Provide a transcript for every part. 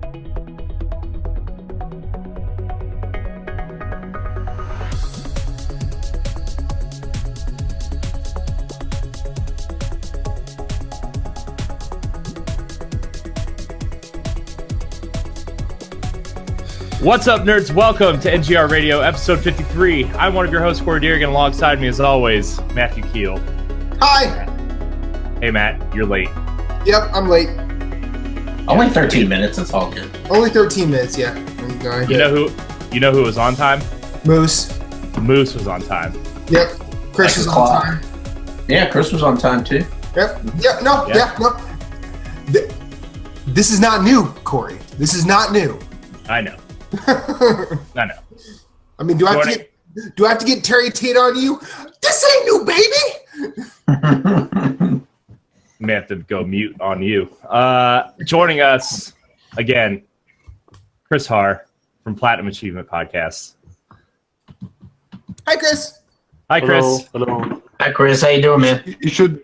What's up, nerds? Welcome to NGR Radio, episode 53. I'm one of your hosts, Corey Deerigan. Alongside me, as always, Matthew Keel. Hi. Hey, Matt, you're late. Yep, I'm late. Only 13 minutes. That's all good. Only 13 minutes. Yeah. You know who was on time? Moose. Moose was on time. Yep. Chris was on time. Yeah, Chris was on time too. Yep. No. This is not new, Corey. This is not new. I know. I know. I mean, do I have to get Terry Tate on you? This ain't new, baby. May have to go mute on you. Joining us again, Chris Haar from Platinum Achievement Podcast. Hi, Chris. Hi, Chris. Hello. Hi, Chris. How you doing, man? You should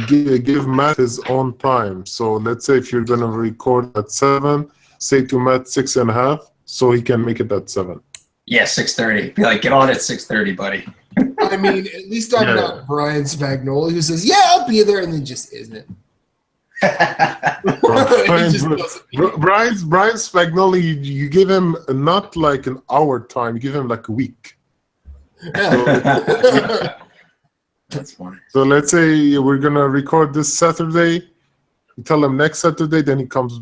give Matt his own time. So let's say if you're going to record at 7, say to Matt 6.5, so he can make it at 7. Yeah, 6:30. Be like, get on at 6:30, buddy. I mean, at least I'm not Brian Spagnoli who says, "Yeah, I'll be there," and then just isn't. Brian Spagnoli, you give him not like an hour time, you give him like a week. Yeah. That's funny. So let's say we're gonna record this Saturday. You tell him next Saturday, then he comes,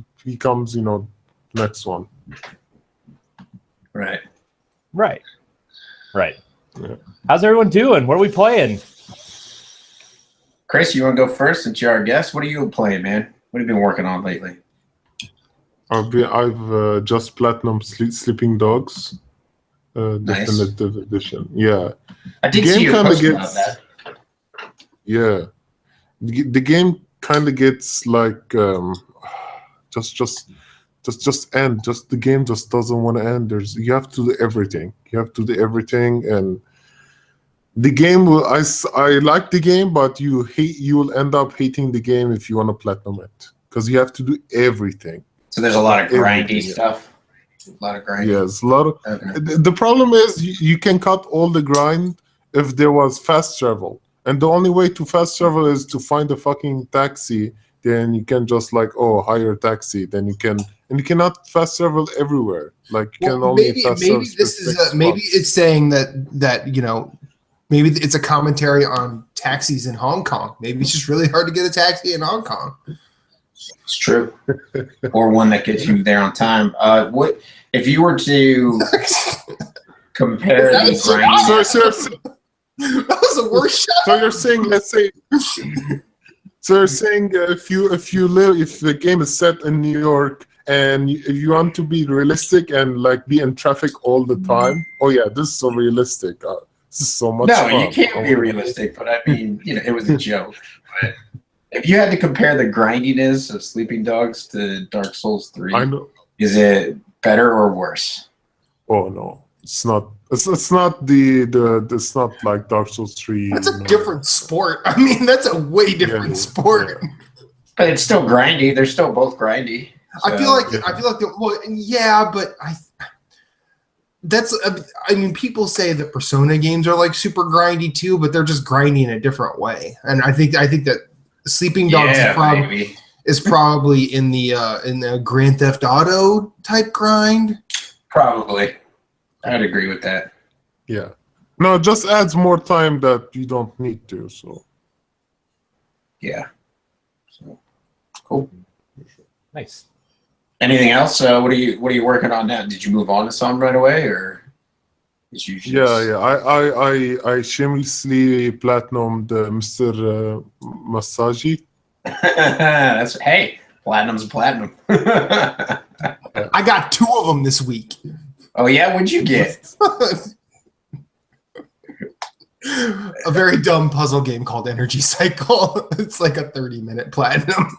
next one. Right. Yeah. How's everyone doing? What are we playing? Chris, you want to go first since you're our guest? What are you playing, man? What have you been working on lately? I've just platinum Sleeping Dogs, Nice. definitive edition. Yeah, I did see you post about that. yeah. The game kind of gets like just end. Just the game just doesn't want to end. You have to do everything. And the game will. I like the game, but you will end up hating the game if you want to platinum it because you have to do everything. So there's a lot of grindy stuff. A lot of grinding. Yes, a lot of. Okay. The problem is you can cut all the grind if there was fast travel, and the only way to fast travel is to find a fucking taxi. Then you can just hire a taxi. Then you can, and you cannot fast travel everywhere. Like you can only fast travel. Maybe it's saying that maybe it's a commentary on taxis in Hong Kong. Maybe it's just really hard to get a taxi in Hong Kong. It's true. Or one that gets you there on time. What if you were to compare the grind? That was the worst shot. So you're saying, let's say. So you're saying if the game is set in New York and if you want to be realistic and be in traffic all the time, oh yeah, this is so realistic. This is so much fun. No, you can't be realistic, but I mean, it was a joke. But if you had to compare the grindiness of Sleeping Dogs to Dark Souls 3, is it better or worse? Oh no, it's not. It's not it's not like Dark Souls 3. That's a different sport. I mean, that's a way different sport. Yeah. But it's still grindy. They're still both grindy. So. I feel like people say that Persona games are super grindy too, but they're just grindy in a different way. And I think that Sleeping Dogs is probably in the Grand Theft Auto type grind. Probably. I'd agree with that. Yeah. No, it just adds more time that you don't need to. So. Yeah. So, cool. Nice. Anything else? What are you working on now? Did you move on to some right away, or did you? Yeah. I shamelessly platinumed Mr. Masagi. Platinum's a platinum. I got 2 of them this week. Oh yeah, what'd you get? A very dumb puzzle game called Energy Cycle. It's like a 30-minute platinum.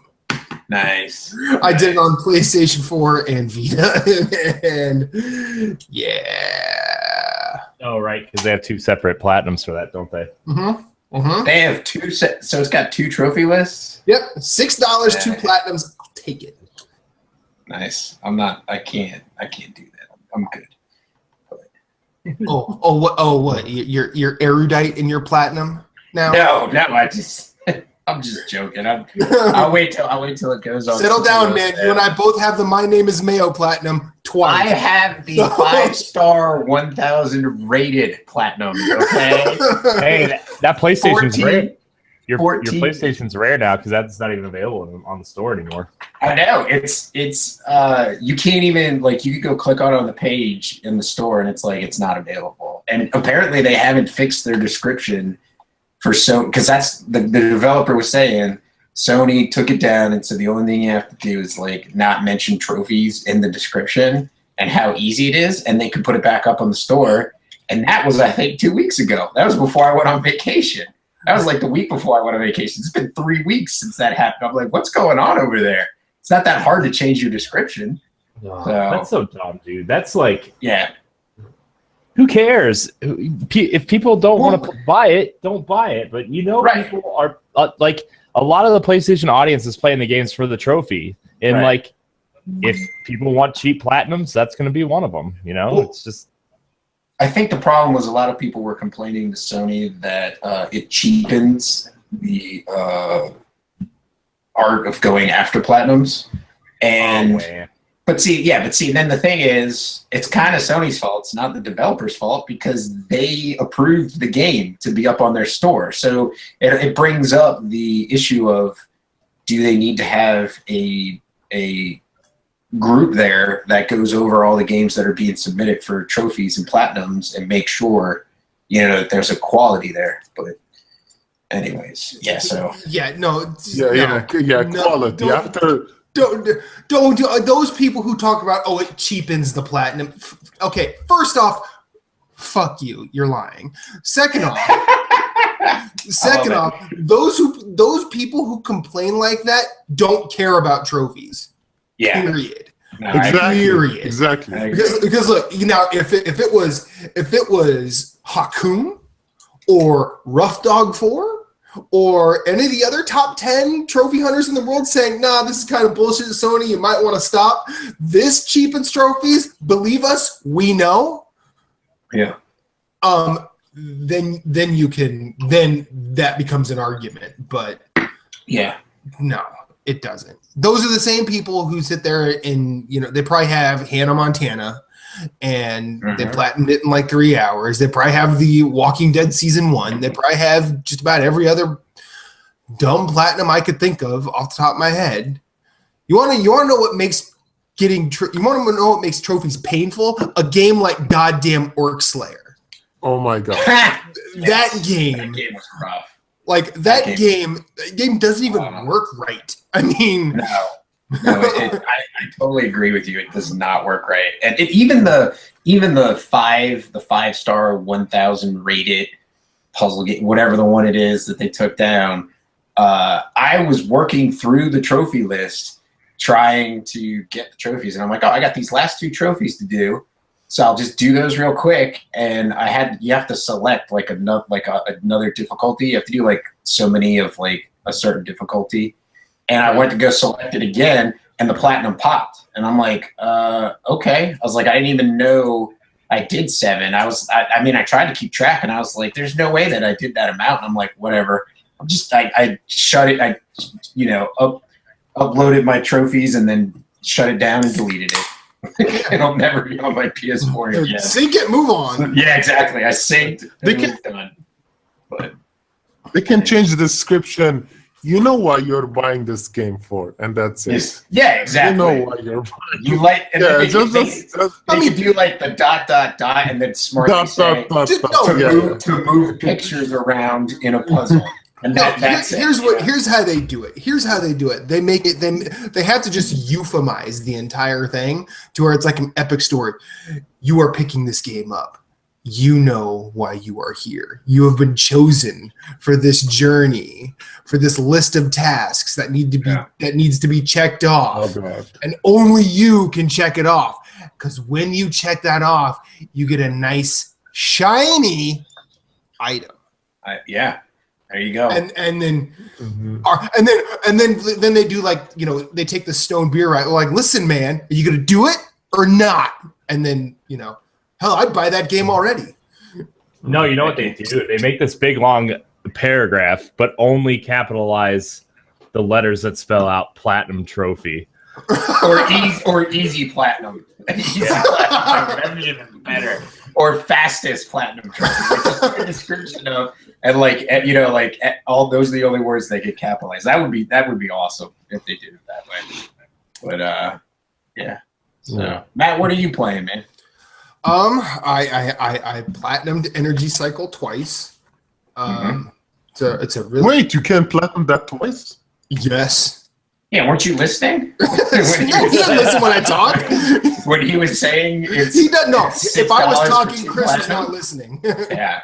Nice. I did it on PlayStation 4 and Vita, and yeah. Oh right, because they have 2 separate platinums for that, don't they? Mm-hmm. Mm-hmm. They have 2 so it's got 2 trophy lists. Yep, $6, 2 platinums. I'll take it. Nice. I'm not. I can't do that. I'm good. What? You're erudite in your platinum now? No. I'm just joking. I'll wait till it goes on. Settle down, man. You and I both have the My Name Is Mayo platinum twice. I have the 5-star 1000 rated platinum. Okay. Hey, that PlayStation's 14, rare. Your 14. PlayStation's rare now because that's not even available on the store anymore. I know it's you can't even you could go click on the page in the store and it's not available. And apparently they haven't fixed their description for Sony, because that's the developer was saying Sony took it down and said the only thing you have to do is not mention trophies in the description and how easy it is, and they could put it back up on the store. And that was, I think, 2 weeks ago. That was before I went on vacation. That was the week before I went on vacation. It's been 3 weeks since that happened. I'm like, what's going on over there? It's not that hard to change your description. That's so dumb, dude. That's yeah. Who cares? If people don't want to buy it, don't buy it. But right. People are a lot of the PlayStation audience is playing the games for the trophy, and right. If people want cheap platinums, that's going to be one of them. It's just. I think the problem was a lot of people were complaining to Sony that it cheapens the art of going after platinums, and. But see, then the thing is, it's kind of Sony's fault. It's not the developer's fault because they approved the game to be up on their store. So it brings up the issue of, do they need to have a group there that goes over all the games that are being submitted for trophies and platinums and make sure, that there's a quality there. But anyways, yeah, so. Yeah, no. Quality. After... Don't those people who talk about it cheapens the platinum. Okay, first off, fuck you. You're lying. Second off, those people who complain like that don't care about trophies. Yeah. Period. No, Exactly. Because look, if it was Hakun or Rough Dog 4 or any of the other top 10 trophy hunters in the world saying, nah, this is kind of bullshit, Sony, you might want to stop. This cheapens trophies, believe us, we know. Yeah. Then that becomes an argument. But yeah. No, it doesn't. Those are the same people who sit there and, they probably have Hannah Montana and they platinumed it in 3 hours. They probably have the Walking Dead season 1. They probably have just about every other dumb platinum I could think of off the top of my head. You want to know what makes what makes trophies painful? A game like goddamn Orc Slayer. Oh my god. That game. That game was rough. That game doesn't even work right. I mean, No, I totally agree with you. It does not work right, and even the 5-star 1000 rated puzzle game, whatever the one it is that they took down. I was working through the trophy list, trying to get the trophies, and I'm like, I got these last 2 trophies to do, so I'll just do those real quick. And you have to select another difficulty. You have to do so many of a certain difficulty. And I went to go select it again, and the platinum popped. And I'm like, okay. I was like, I didn't even know I did 7. I tried to keep track, and I was like, there's no way that I did that amount. And I'm like, whatever. I shut it. I uploaded my trophies and then shut it down and deleted it. It'll never be on my PS4 again. Sync it, move on. Yeah, exactly. I synced. It was done. But they can change the description. You know why you're buying this game for, and that's it. Yeah, exactly. You know why you're buying. You they do the ... and then smartly say to move pictures around in a puzzle. And here's how they do it. They make it. They have to just euphemize the entire thing to where it's like an epic story. You are picking this game up. You know why you are here. You have been chosen for this journey, for this list of tasks that needs to be checked off. Oh, God. And only you can check it off. Because when you check that off, you get a nice, shiny item. Yeah. There you go. And then then they do like, you know, they take the stone beer right. Like, listen, man, are you gonna do it or not? And then, you know, hell, I'd buy that game already. No, you know what they do? They make this big long paragraph, but only capitalize the letters that spell out platinum trophy. or easy platinum. Easy platinum. That's even better. Or fastest platinum trophy. Just a description of, and like, you know, like all those are the only words they could capitalize. That would be awesome if they did it that way. But yeah. So Matt, what are you playing, man? I platinumed Energy Cycle twice. So it's a really Wait, you can platinum that twice? Yes. Yeah, weren't you listening? He doesn't listen when I talk. When he was saying it's he doesn't know. If I was $6 talking, for Chris was platinum. not listening. Yeah.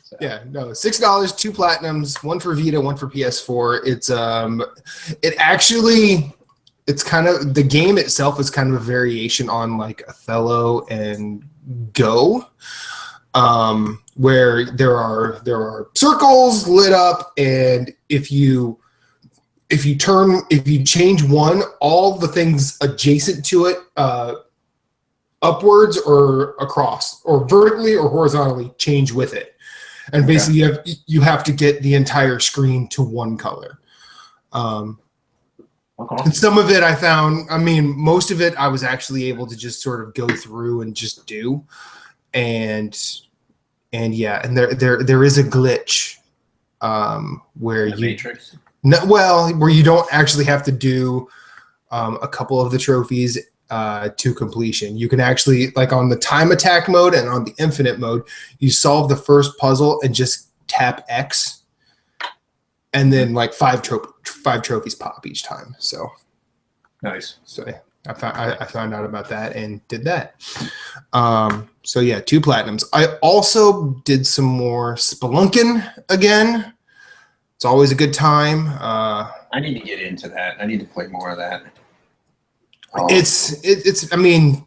So. Yeah, no, $6, 2 platinums, one for Vita, one for PS4. It's kind of, the game itself is kind of a variation on like Othello and Go, where there are circles lit up, and if you change one, all the things adjacent to it, upwards or across, or vertically or horizontally, change with it. And basically, you have to get the entire screen to one color. And some of it I found, I mean, most of it I was actually able to just sort of go through and just do. And yeah, and there is a glitch where the Matrix. Where you don't actually have to do a couple of the trophies to completion. You can actually, like on the time attack mode and on the infinite mode, you solve the first puzzle and just tap X, and then like five trophies pop each time. So nice. So yeah, I found out about that and did that. So yeah, 2 platinums. I also did some more spelunking again. It's always a good time. I need to get into that. I need to play more of that. It's. I mean,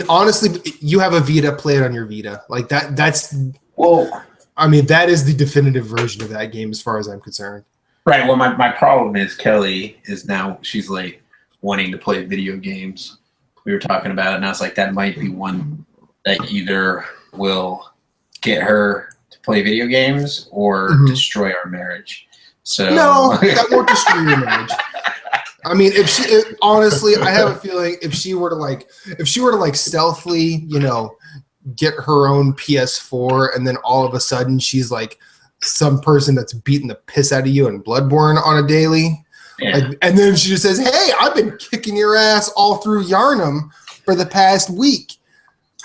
honestly, you have a Vita. Play it on your Vita. Like that. That's. Well, I mean, that is the definitive version of that game, as far as I'm concerned. Right. Well, my problem is Kelly is now, she's like wanting to play video games. We were talking about it, and I was like, that might be one that either will get her to play video games or destroy our marriage. So no, that won't destroy your marriage. I mean, honestly, I have a feeling if she were to like stealthily, you know, get her own PS4, and then all of a sudden she's like some person that's beating the piss out of you in Bloodborne on a daily, and then she just says, "Hey, I've been kicking your ass all through Yarnum for the past week."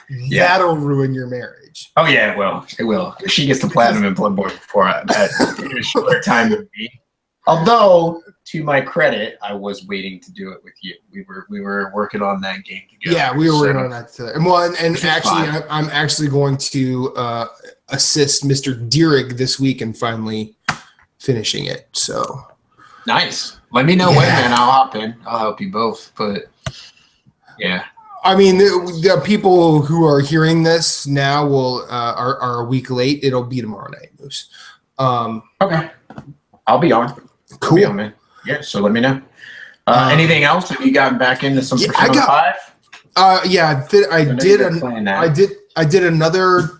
Yeah. That'll ruin your marriage. Oh yeah, it will. She gets the platinum in Bloodborne before that in a shorter time than me. Although, to my credit, I was waiting to do it with you. We were working on that game together. Yeah, we were working on that together. And actually, I'm actually going to assist Mr. Dierig this week in finally finishing it. So nice. Let me know when, man. I'll hop in. I'll help you both. But yeah. I mean, the people who are hearing this now are a week late. It'll be tomorrow night, Moose. Okay. I'll be on. Cool. I'll be on, man. Yeah, so let me know. Anything else? Have you gotten back into some Persona 5? I did another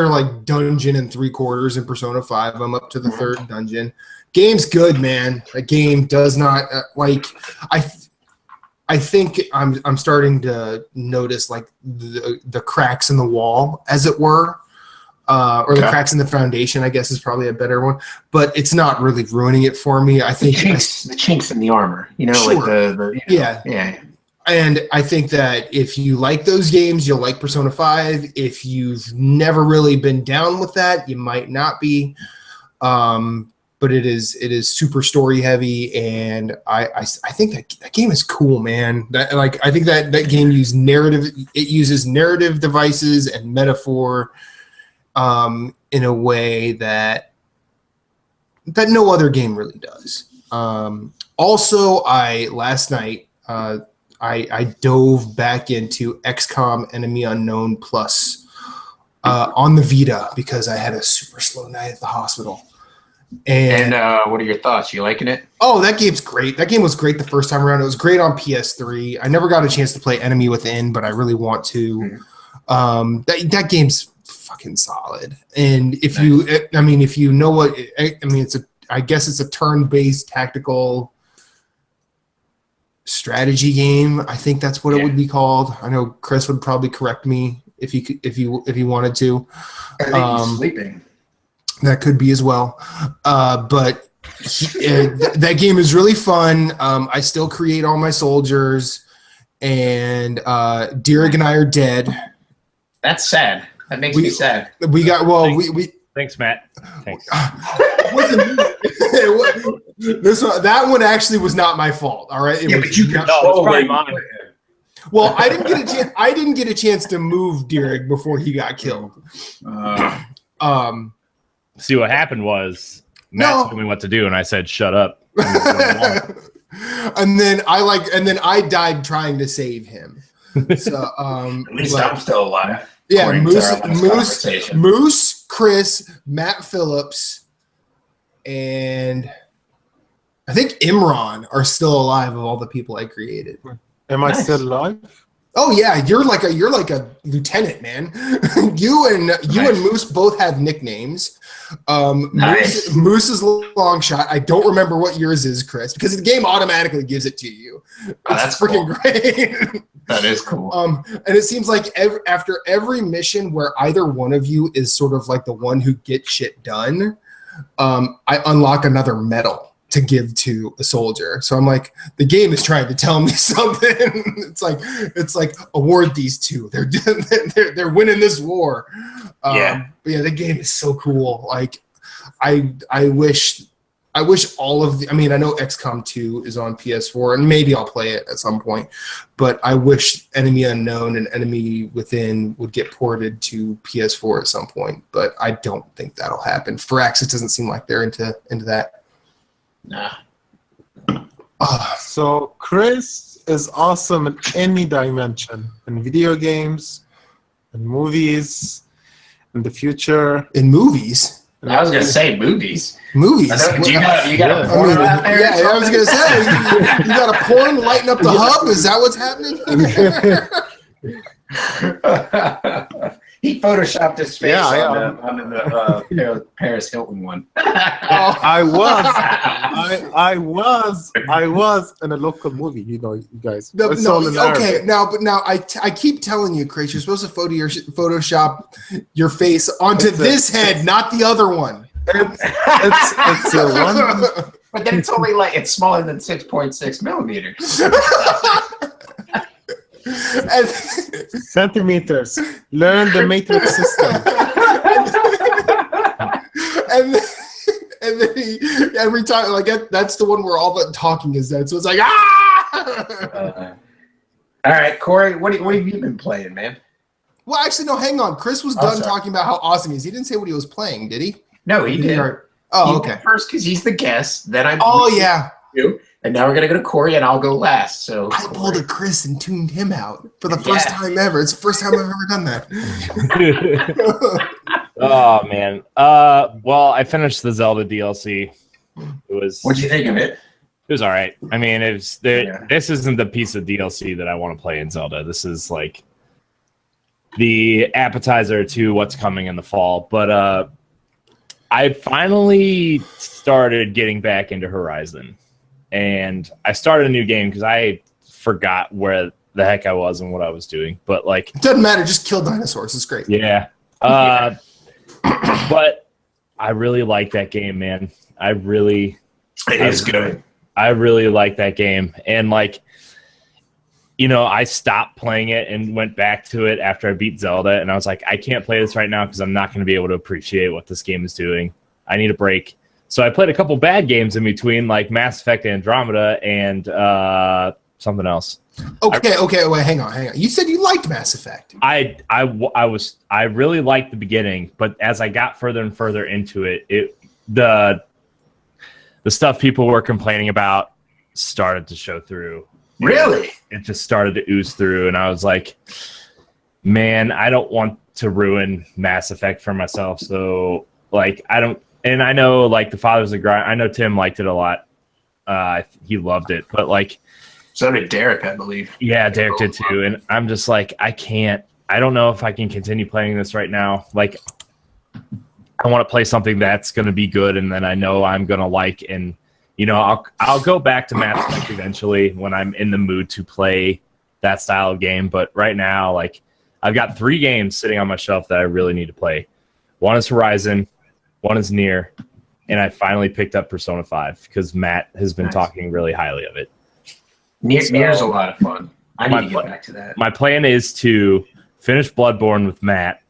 like dungeon and 3/4 in Persona 5. I'm up to the 3rd dungeon. Game's good, man. The game does not I think I'm starting to notice like the cracks in the wall, as it were. Or the cracks in the foundation, I guess, is probably a better one. But it's not really ruining it for me. I think the chinks in the armor, you know, sure. Like the yeah. And I think that if you like those games, you'll like Persona 5. If you've never really been down with that, you might not be. But it is super story heavy, and I think that game is cool, man. I think that game uses narrative devices and metaphor in a way that no other game really does. Also, last night I dove back into XCOM Enemy Unknown Plus on the Vita because I had a super slow night at the hospital. And what are your thoughts? You liking it? Oh, that game's great. That game was great the first time around. It was great on PS3. I never got a chance to play Enemy Within, but I really want to. That game's fucking solid. And if you know what, I guess it's a turn-based tactical strategy game. I think that's what it would be called. I know Chris would probably correct me if he wanted to. I think he's sleeping. That could be as well. But that game is really fun. I still create all my soldiers, and Dierig and I are dead. That's sad. That makes me sad. We got Thanks, Matt. Thanks. That one actually was not my fault. All right. But you control mine. Well, I didn't get a chance to move Dierig before he got killed. See, what happened was Matt told me what to do, and I said, "Shut up." and then I died trying to save him. So at least I'm still alive. Yeah, Moose, Chris, Matt Phillips, and I think Imran are still alive of all the people I created. Am I still alive? Oh yeah, you're like a lieutenant, man. you and Moose both have nicknames. Moose is long shot. I don't remember what yours is, Chris, because the game automatically gives it to you. That's freaking cool. Great. That is cool. And it seems like after every mission where either one of you is sort of like the one who gets shit done, I unlock another medal to give to a soldier. So I'm like, the game is trying to tell me something. It's like award these two. They're winning this war. But yeah, the game is so cool. Like I wish all of I know XCOM 2 is on PS4 and maybe I'll play it at some point, but I wish Enemy Unknown and Enemy Within would get ported to PS4 at some point, but I don't think that'll happen. Firaxis doesn't seem like they're into that. Nah. So Chris is awesome in any dimension, in video games, in movies, in the future. In movies? I was gonna say movies. Movies. You got a porn out there? Yeah, I was gonna say you got a porn lighting up the hub. Is that what's happening? He photoshopped his face on the Paris Hilton one. I was in a local movie, you guys. I keep telling you, Chris, you're supposed to Photoshop your face onto this head, not the other one. It's a one. But then it's smaller than 6.6 millimeters. Centimeters. Learn the matrix system. and then he, every time, that's the one where all the talking is done. So it's like, ah! All right, Corey, what have you been playing, man? Well, actually, no, hang on. Chris was done talking about how awesome he is. He didn't say what he was playing, did he? No, he did. Okay. First, because he's the guest. Then I'm. Oh, yeah. You. And now we're going to go to Corey, and I'll go last. So I pulled a Chris and tuned him out for the first time ever. It's the first time I've ever done that. Oh, man. Well, I finished the Zelda DLC. What'd you think of it? It was all right. I mean, this isn't the piece of DLC that I want to play in Zelda. This is like the appetizer to what's coming in the fall. But I finally started getting back into Horizon. And I started a new game because I forgot where the heck I was and what I was doing. But it doesn't matter. Just kill dinosaurs. It's great. Yeah. But I really like that game, man. It is good. I really like that game. And I stopped playing it and went back to it after I beat Zelda. And I was like, I can't play this right now because I'm not going to be able to appreciate what this game is doing. I need a break. So I played a couple bad games in between, like Mass Effect Andromeda and something else. Okay, wait, hang on. You said you liked Mass Effect. I really liked the beginning, but as I got further and further into it, the stuff people were complaining about started to show through. Really? It just started to ooze through, and I was like, Man, I don't want to ruin Mass Effect for myself, so like I don't. And I know like the Fathers of Grind. I know Tim liked it a lot. He loved it, but like so did Derek, I believe. Yeah, Derek did too. And I'm just like, I can't. I don't know if I can continue playing this right now. Like, I want to play something that's going to be good, and then I know I'm going to like. And you know, I'll go back to Mass Effect eventually when I'm in the mood to play that style of game. But right now, like, I've got 3 games sitting on my shelf that I really need to play. One is Horizon, one is Nier, and I finally picked up Persona 5 because Matt has been talking really highly of it. Nier's a lot of fun. I need to get back to that. My plan is to finish Bloodborne with Matt.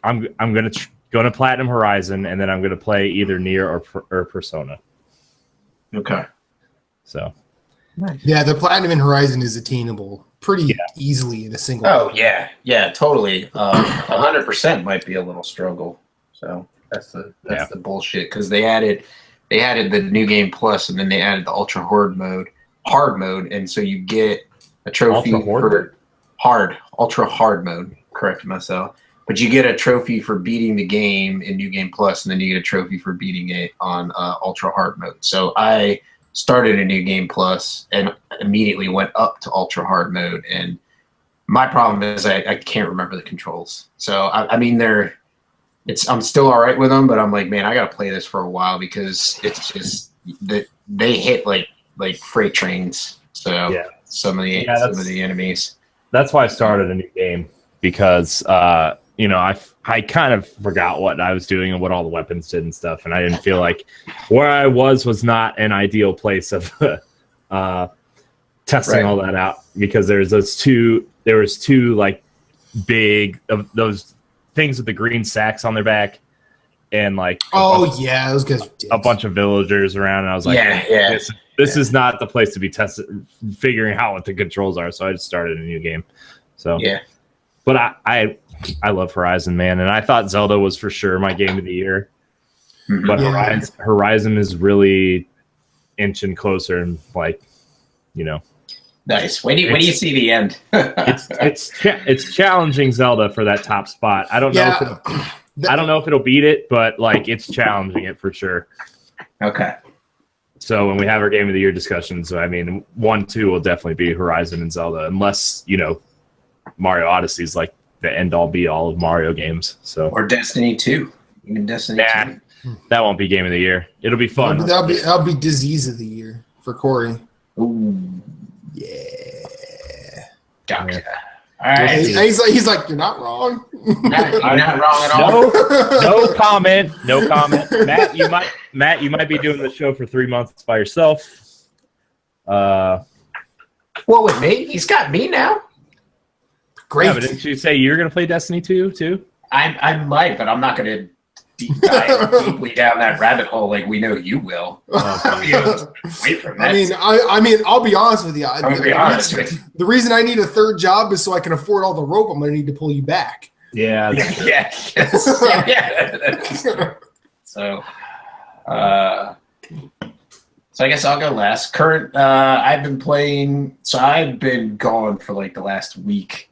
I'm gonna platinum Horizon, and then I'm gonna play either Nier or Persona. Okay. So. Nice. Yeah, the platinum in Horizon is attainable pretty easily in a single. Oh yeah, totally. 100% might be a little struggle. So that's the bullshit because they added the new game plus, and then they added the ultra hard mode, and so you get a trophy for ultra hard mode. Correct myself, but you get a trophy for beating the game in new game plus, and then you get a trophy for beating it on ultra hard mode. So I started a new game plus and immediately went up to ultra hard mode, and my problem is I can't remember the controls. So I mean I'm still all right with them, but I'm like, man, I gotta play this for a while because it's just that they hit like freight trains. So some of the enemies. That's why I started a new game because you know, I kind of forgot what I was doing and what all the weapons did and stuff, and I didn't feel like where I was not an ideal place of testing all that out because there was two like big of those things with the green sacks on their back and like those guys a bunch of villagers around, and I was like, this is not the place to be figuring out what the controls are, so I just started a new game. So but I love Horizon, man, and I thought Zelda was for sure my game of the year. But Horizon is really inching closer, and like, you know, nice. When do you see the end? it's challenging Zelda for that top spot. I don't know. I don't know if it'll beat it, but like it's challenging it for sure. Okay. So when we have our game of the year discussions, I mean, 1-2 will definitely be Horizon and Zelda, unless you know Mario Odyssey is like the end all be all of Mario games. So or Destiny 2. Even Destiny 2. That won't be game of the year. It'll be fun. That'll be disease of the year for Corey. Ooh. Yeah. Gotcha. All right. He's like, you're not wrong. You're not wrong at all. No comment. No comment. Matt, you might be doing the show for 3 months by yourself. Well, with me, he's got me now. Great. Yeah, but didn't you say you were going to play Destiny 2 too? I might, but I'm not going to dive deeply down that rabbit hole like we know you will. Wait for that. I mean, I'll be honest with you. I'll be honest with you. The reason I need a third job is so I can afford all the rope I'm going to need to pull you back. Yeah. So I guess I'll go last. I've been playing. So I've been gone for like the last week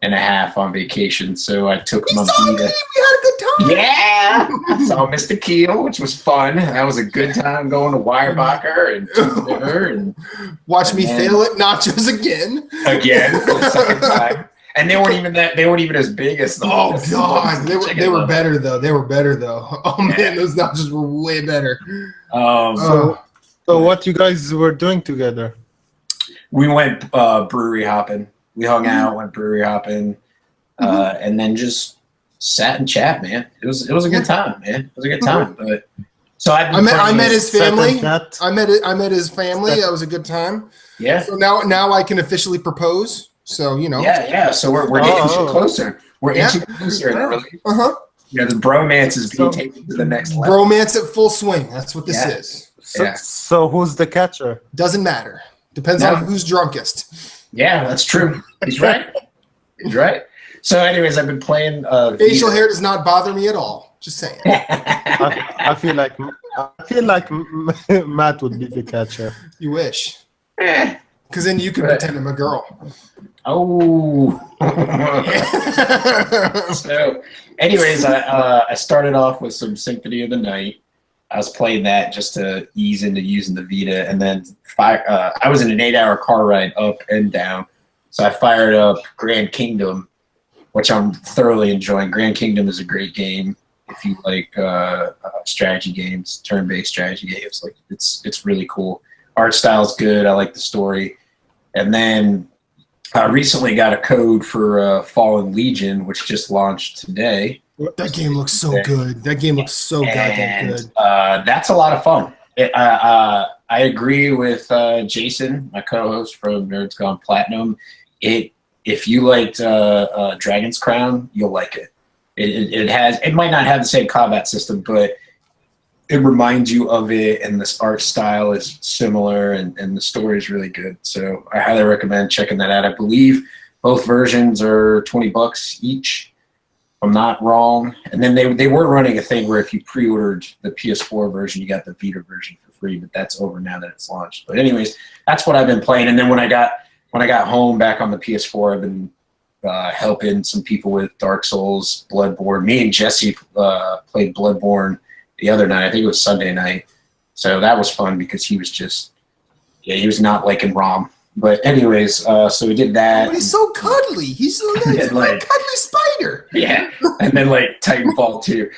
and a half on vacation. So I took my we had a good time. Yeah, I saw Mr. Keel, which was fun. That was a good time going to Weyerbacher and watch me fail at nachos again for the second time. And they weren't even as big as the God, they were better though. Oh man, those nachos were way better. So what you guys were doing together? We went brewery hopping. We hung out, went brewery hopping, and then just sat and chat, man. It was a good time, man. It was a good time. But so I met his family. I met his family. That was a good time. Yeah. So now I can officially propose. So you know. Yeah. So we're getting closer. We're inching closer. Yeah, the bromance is being taken to the next level. Bromance at full swing. That's what this is. So who's the catcher? Doesn't matter. Depends on who's drunkest. Yeah, that's true. He's right. So, anyways, I've been playing. Facial hair does not bother me at all. Just saying. I feel like Matt would be the catcher. You wish. Because then you could pretend I'm a girl. Oh. So, anyways, I started off with some Symphony of the Night. I was playing that just to ease into using the Vita, and then I was in an 8-hour car ride up and down, so I fired up Grand Kingdom, which I'm thoroughly enjoying. Grand Kingdom is a great game if you like strategy games, turn-based strategy games. Like it's really cool. Art style's good. I like the story, and then I recently got a code for Fallen Legion, which just launched today. That game looks so good. That game looks so goddamn good. That's a lot of fun. I agree with Jason, my co-host from Nerds Gone Platinum. If you liked Dragon's Crown, you'll like it. It might not have the same combat system, but it reminds you of it, and this art style is similar, and the story is really good. So I highly recommend checking that out. I believe both versions are $20 each, if I'm not wrong. And then they were running a thing where if you pre-ordered the PS4 version, you got the Vita version for free, but that's over now that it's launched. But anyways, that's what I've been playing. And then when I got home back on the PS4, I've been helping some people with Dark Souls, Bloodborne. Me and Jesse played Bloodborne the other night. I think it was Sunday night. So that was fun because he was he was not liking ROM. But anyways, so we did that. Oh, he's so cuddly. He's a cuddly spider. Yeah. And then like Titanfall 2.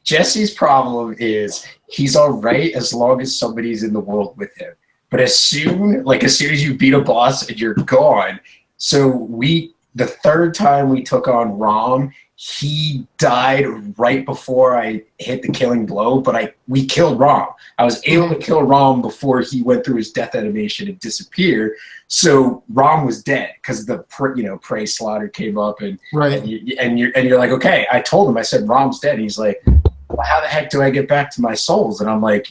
Jesse's problem is he's all right as long as somebody's in the world with him. But as soon as you beat a boss and you're gone, so the third time we took on ROM, he died right before I hit the killing blow, but we killed ROM. I was able to kill ROM before he went through his death animation and disappeared. So ROM was dead because the prey slaughter came up, and you're like, okay. I told him, I said ROM's dead. And he's like, well, how the heck do I get back to my souls? And I'm like,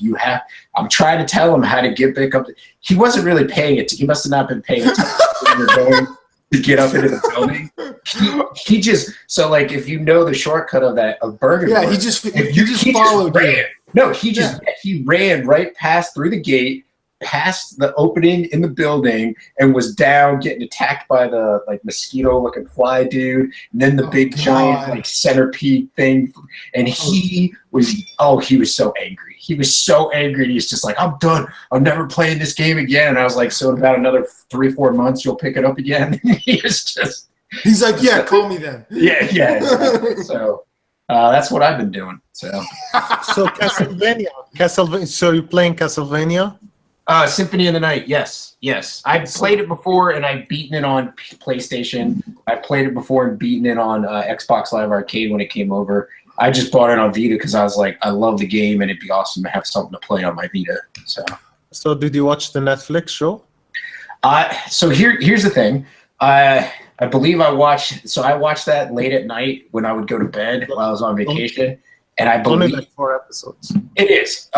I'm trying to tell him how to get back up. He wasn't really paying it. He must have not been paying attention when you're going to get up into the building. He just, so like if you know the shortcut of Burger, yeah, he just followed you. No, he ran right through the gate, past the opening in the building, and was down getting attacked by the mosquito looking fly dude, and then the big giant centipede thing, and he was so angry. He was so angry. He's just like, I'm done. I'm never playing this game again. And I was like, so in about another 3-4 months, you'll pick it up again. He's like, yeah, call me then. Yeah. So that's what I've been doing. So Castlevania. So you're playing Castlevania? Symphony of the Night. Yes. I've played it before, and I've beaten it on PlayStation. I played it before and beaten it on Xbox Live Arcade when it came over. I just bought it on Vita because I was like, I love the game, and it'd be awesome to have something to play on my Vita. So did you watch the Netflix show? So here's the thing. I believe I watched that late at night when I would go to bed while I was on vacation, and I believe only 4 episodes. It is.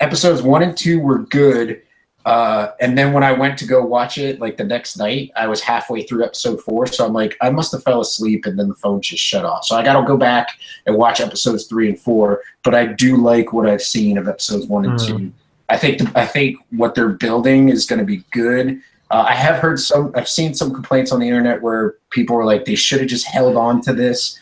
Episodes 1 and 2 were good. And then when I went to go watch it, the next night, I was halfway through episode 4. So I'm like, I must have fell asleep, and then the phone just shut off. So I got to go back and watch episodes 3 and 4. But I do like what I've seen of episodes 1 and 2. I think what they're building is going to be good. I've seen some complaints on the internet where people were like, they should have just held on to this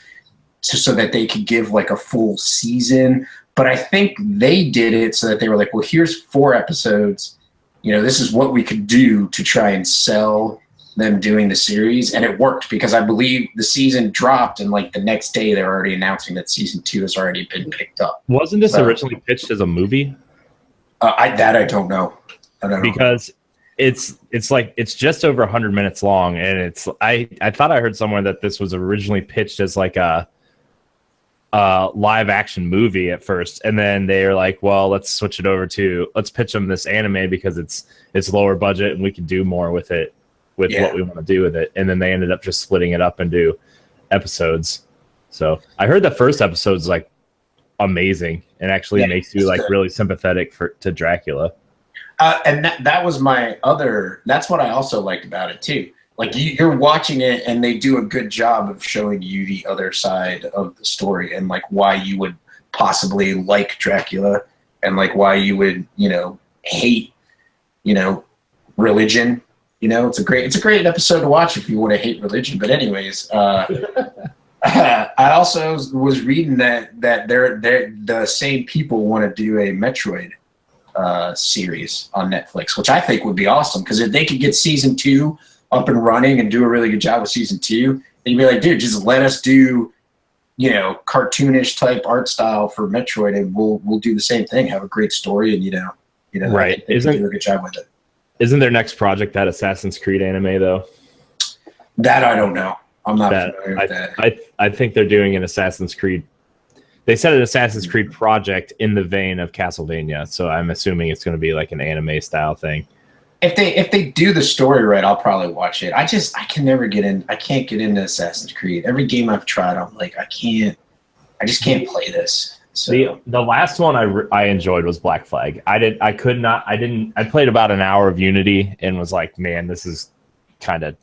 so that they could give a full season. But I think they did it so that they were like, well, here's 4 episodes. This is what we could do to try and sell them doing the series. And it worked because I believe the season dropped, and the next day they're already announcing that season 2 has already been picked up. Wasn't this originally pitched as a movie? I don't know. Because it's just over 100 minutes long, and I thought I heard somewhere that this was originally pitched as a live action movie at first, and then they were like, well, let's pitch them this anime because it's lower budget and we can do more with it what we want to do with it. And then they ended up just splitting it up into episodes. So I heard the first episode is amazing and actually makes you really sympathetic to Dracula. And that was that's what I also liked about it too. You're watching it, and they do a good job of showing you the other side of the story, and why you would possibly like Dracula, and why you would hate religion You know, it's a great episode to watch if you want to hate religion. But anyways, I also was reading that they're the same people want to do a Metroid series on Netflix, which I think would be awesome, because if they could get season 2 up and running and do a really good job with season 2, then you'd be like, dude, just let us do, you know, cartoonish type art style for Metroid, and we'll do the same thing, have a great story, and you know, right? They do a good job with it. Isn't their next project that Assassin's Creed anime though? That I don't know. I'm not familiar with that. I think they're doing an Assassin's Creed. They said an Assassin's Creed project in the vein of Castlevania, so I'm assuming it's going to be like an anime style thing. If they do the story right, I'll probably watch it. I can never get in. I can't get into Assassin's Creed. Every game I've tried, I'm like, I just can't play this. So the last one I enjoyed was Black Flag. I played about an hour of Unity and was like, man, this is kind of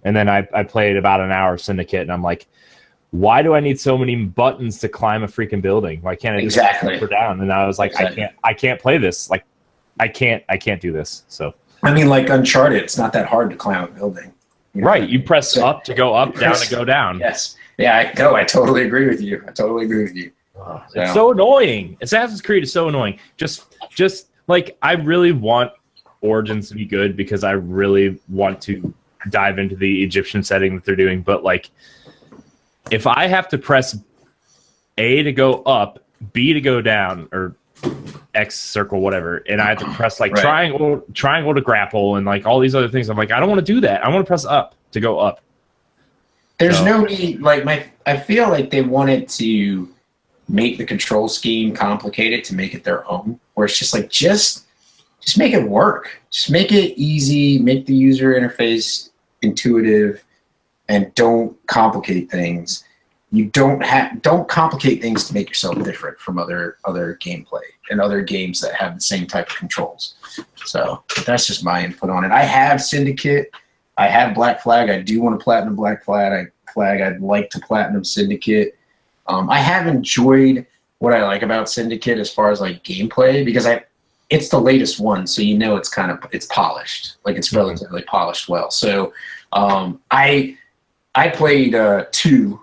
and then I played about an hour of Syndicate, and I'm like, why do I need so many buttons to climb a freaking building? Why can't I just up or down? And I was like, I can't play this. Like, I can't do this. So I mean, like Uncharted, it's not that hard to climb a building. You know? Right. You press up to go up, down to go down. Yes. Yeah, I totally agree with you. It's so annoying. Assassin's Creed is so annoying. Just like, I really want Origins to be good because I really want to dive into the Egyptian setting that they're doing. But like, if I have to press A to go up, B to go down, or X circle, whatever, and I have to press like triangle to grapple, and like all these other things, I'm like, I don't want to do that. I want to press up to go up. There's no need. Like I feel like they wanted to make the control scheme complicated to make it their own, where it's just like, just make it work. Just make it easy, make the user interface intuitive, and don't complicate things. You don't complicate things to make yourself different from other gameplay and other games that have the same type of controls. So that's just my input on it. I have Syndicate. I have Black Flag. I do want to platinum Black Flag. I'd like to platinum Syndicate. I have enjoyed what I like about Syndicate as far as like gameplay, because it's the latest one, so you know it's polished. Like, it's relatively polished well. So I played 2.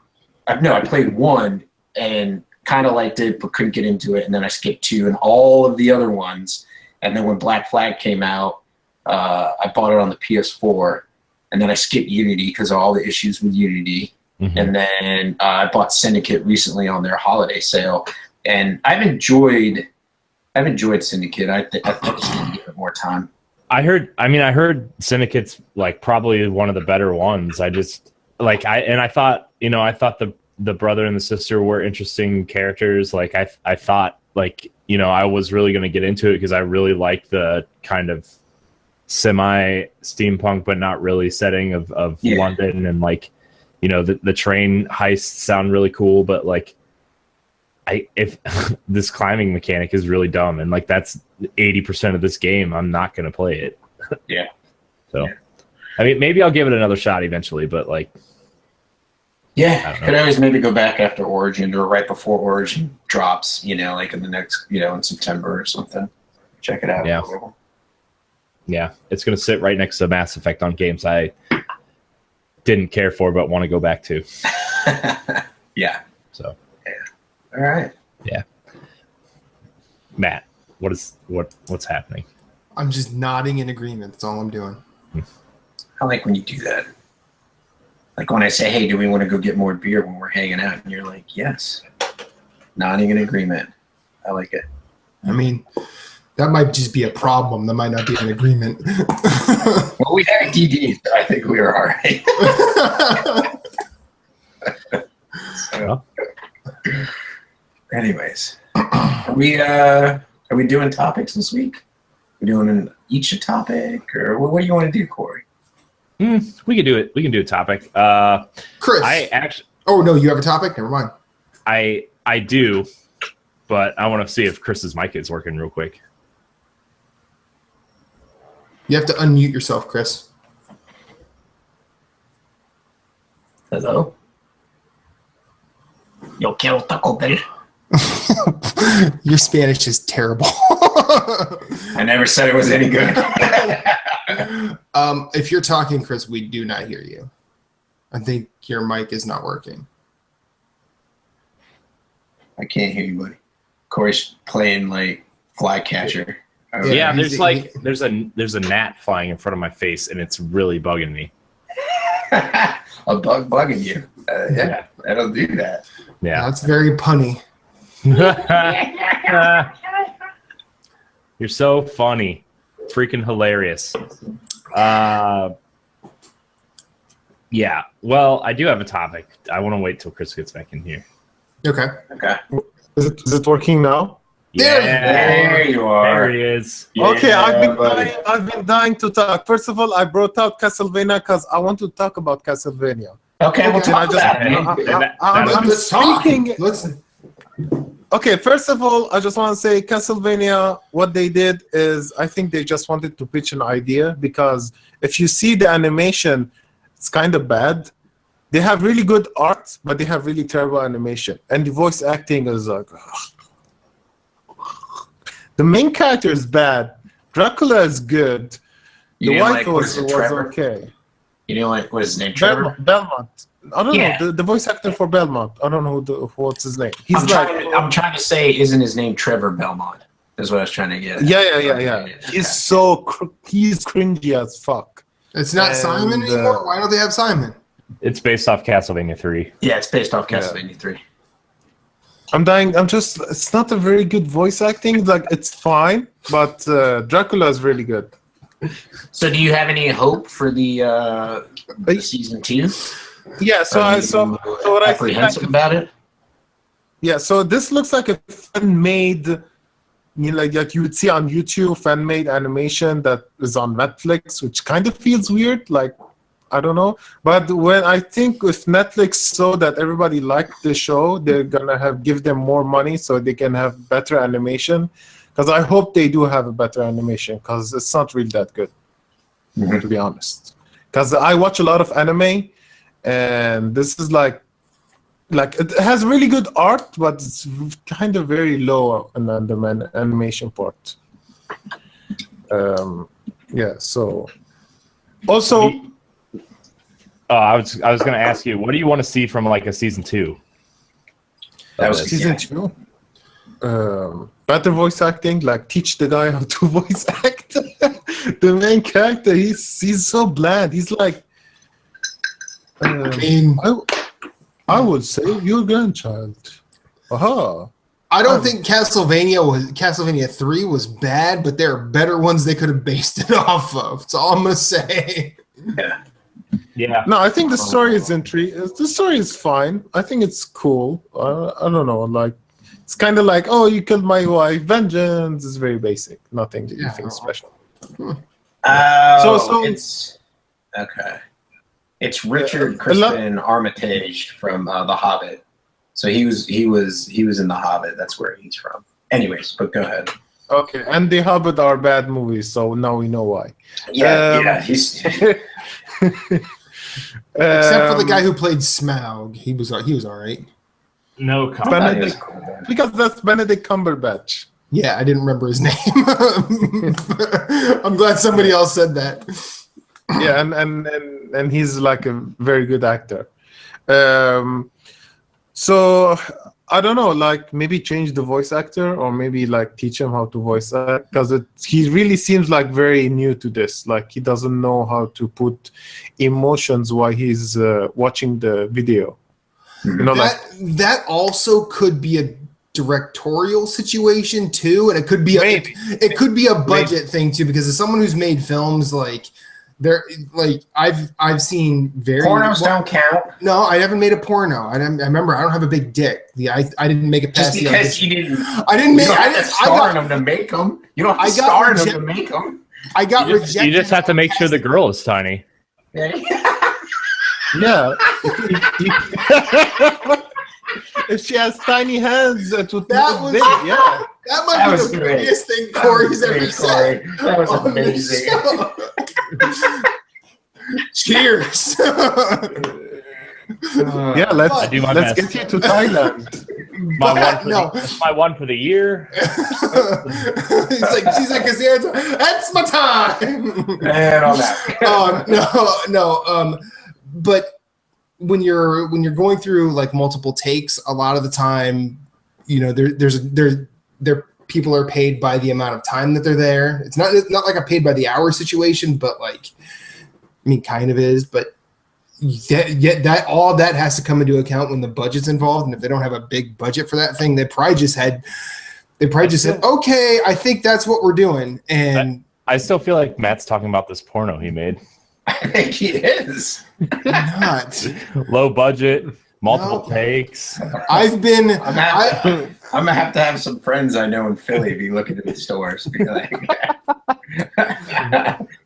I played 1 and kind of liked it, but couldn't get into it, and then I skipped 2 and all of the other ones. And then when Black Flag came out, I bought it on the PS4, and then I skipped Unity because of all the issues with Unity. Mm-hmm. And then I bought Syndicate recently on their holiday sale, and I've enjoyed Syndicate. I just need to give it more time. I heard Syndicate's like probably one of the better ones. I thought the brother and the sister were interesting characters. Like I thought, like, you know, I was really going to get into it because I really liked the kind of semi steampunk but not really setting of London, and like, you know, the train heists sound really cool, but like, if this climbing mechanic is really dumb, and like that's 80% of this game, I'm not going to play it. Yeah. So, I mean, maybe I'll give it another shot eventually, but like, yeah, could always maybe go back after Origin or right before Origin drops, you know, like in the next, you know, in September or something. Check it out. Yeah. Yeah, it's going to sit right next to Mass Effect on games I didn't care for but want to go back to. Yeah. So. Yeah. All right. Yeah. Matt, what's happening? I'm just nodding in agreement. That's all I'm doing. I like when you do that. Like when I say, hey, do we want to go get more beer when we're hanging out? And you're like, yes. Nodding in agreement. I like it. I mean, that might just be a problem. That might not be an agreement. Well, we had a DD, so I think we were all right. So, anyways, are we doing topics this week? We're doing each a topic, or what do you want to do, Corey? We can do it. We can do a topic. Chris. Oh no, you have a topic? Never mind. I do, but I want to see if Chris's mic is working real quick. You have to unmute yourself, Chris. Hello? Yo quiero Taco Bell. Your Spanish is terrible. I never said it was any good. If you're talking, Chris, we do not hear you. I think your mic is not working. I can't hear you, buddy. Corey's playing like flycatcher. Yeah, there's a gnat flying in front of my face, and it's really bugging me. A bug bugging you. Yeah, that'll do that. Yeah, that's very punny. You're so funny, freaking hilarious. Yeah. Well, I do have a topic. I want to wait till Chris gets back in here. Okay. Is it working now? There you are. There he is. Okay, Yeah, I've been dying to talk. First of all, I brought out Castlevania because I want to talk about Castlevania. Okay, we'll talk about it. Let's talk. Okay, first of all, I just want to say Castlevania, what they did is I think they just wanted to pitch an idea, because if you see the animation, it's kind of bad. They have really good art, but they have really terrible animation. And the voice acting is like... The main character is bad. Dracula is good. The wife was okay. You know what his name? Trevor? Belmont. I don't know. The voice actor for Belmont. I don't know what's his name. I'm trying to say, isn't his name Trevor Belmont? That's what I was trying to get at. Yeah. He's he's cringy as fuck. It's not Simon anymore? Why don't they have Simon? It's based off Castlevania 3. Yeah, it's based off Castlevania 3. I'm dying. It's not a very good voice acting. Like, it's fine, but Dracula is really good. So do you have any hope for the season 2? Yeah, so what I think about it? Yeah, so this looks like a fan-made, like you would see on YouTube, fan-made animation that is on Netflix, which kind of feels weird. Like, I don't know. But when I think if Netflix saw that everybody liked the show, they're gonna give them more money so they can have better animation. Because I hope they do have a better animation, because it's not really that good, to be honest. Because I watch a lot of anime, and this is like it has really good art, but it's kind of very low on the animation part. Yeah. So also, I was going to ask you, what do you want to see from like a season 2? That was season 2. Better voice acting, like teach the guy how to voice act. The main character, he's so bland. He's like, I would save your grandchild. Aha. I don't think Castlevania 3 was bad, but there are better ones they could have based it off of. That's all I'm gonna say. Yeah. No, I think the story is the story is fine. I think it's cool. I don't know, like it's kind of like, oh, you killed my wife, vengeance. Is very basic, nothing special. So it's okay. It's Richard Crispin Armitage from The Hobbit. So he was in The Hobbit. That's where he's from. Anyways, but go ahead. Okay, and The Hobbit are bad movies, so now we know why. Yeah, he's except for the guy who played Smaug, he was all right. No comment. Because that's Benedict Cumberbatch. Yeah, I didn't remember his name. I'm glad somebody else said that. Yeah, and he's like a very good actor. So I don't know, like maybe change the voice actor, or maybe like teach him how to voice act, because he really seems like very new to this. Like he doesn't know how to put emotions while he's watching the video. You know, that also could be a directorial situation too, and it could be it could be a budget thing too, because as someone who's made films, like I've seen very pornos don't count. No, I haven't made a porno. I remember I don't have a big dick. I didn't make it past just because you didn't. I didn't make. I didn't star them to make them. You don't have to star them to make them. I got rejected. You just have to make sure the girl is tiny. Yeah. If she has tiny hands, that might be the prettiest thing Corey's ever said. That was amazing. Cheers. Yeah, let's get you to Thailand. My one for the year. She's like, that's my time. And on that. No. But when you're going through like multiple takes, a lot of the time, you know, there people are paid by the amount of time that they're there. It's not like a paid by the hour situation, but like, I mean, kind of is, but that all that has to come into account when the budget's involved. And if they don't have a big budget for that thing, they probably just said, okay, I think that's what we're doing. And I still feel like Matt's talking about this porno he made. I think he is. not low budget, multiple takes. I've been. I'm gonna have to have some friends I know in Philly be looking at the stores. Be like,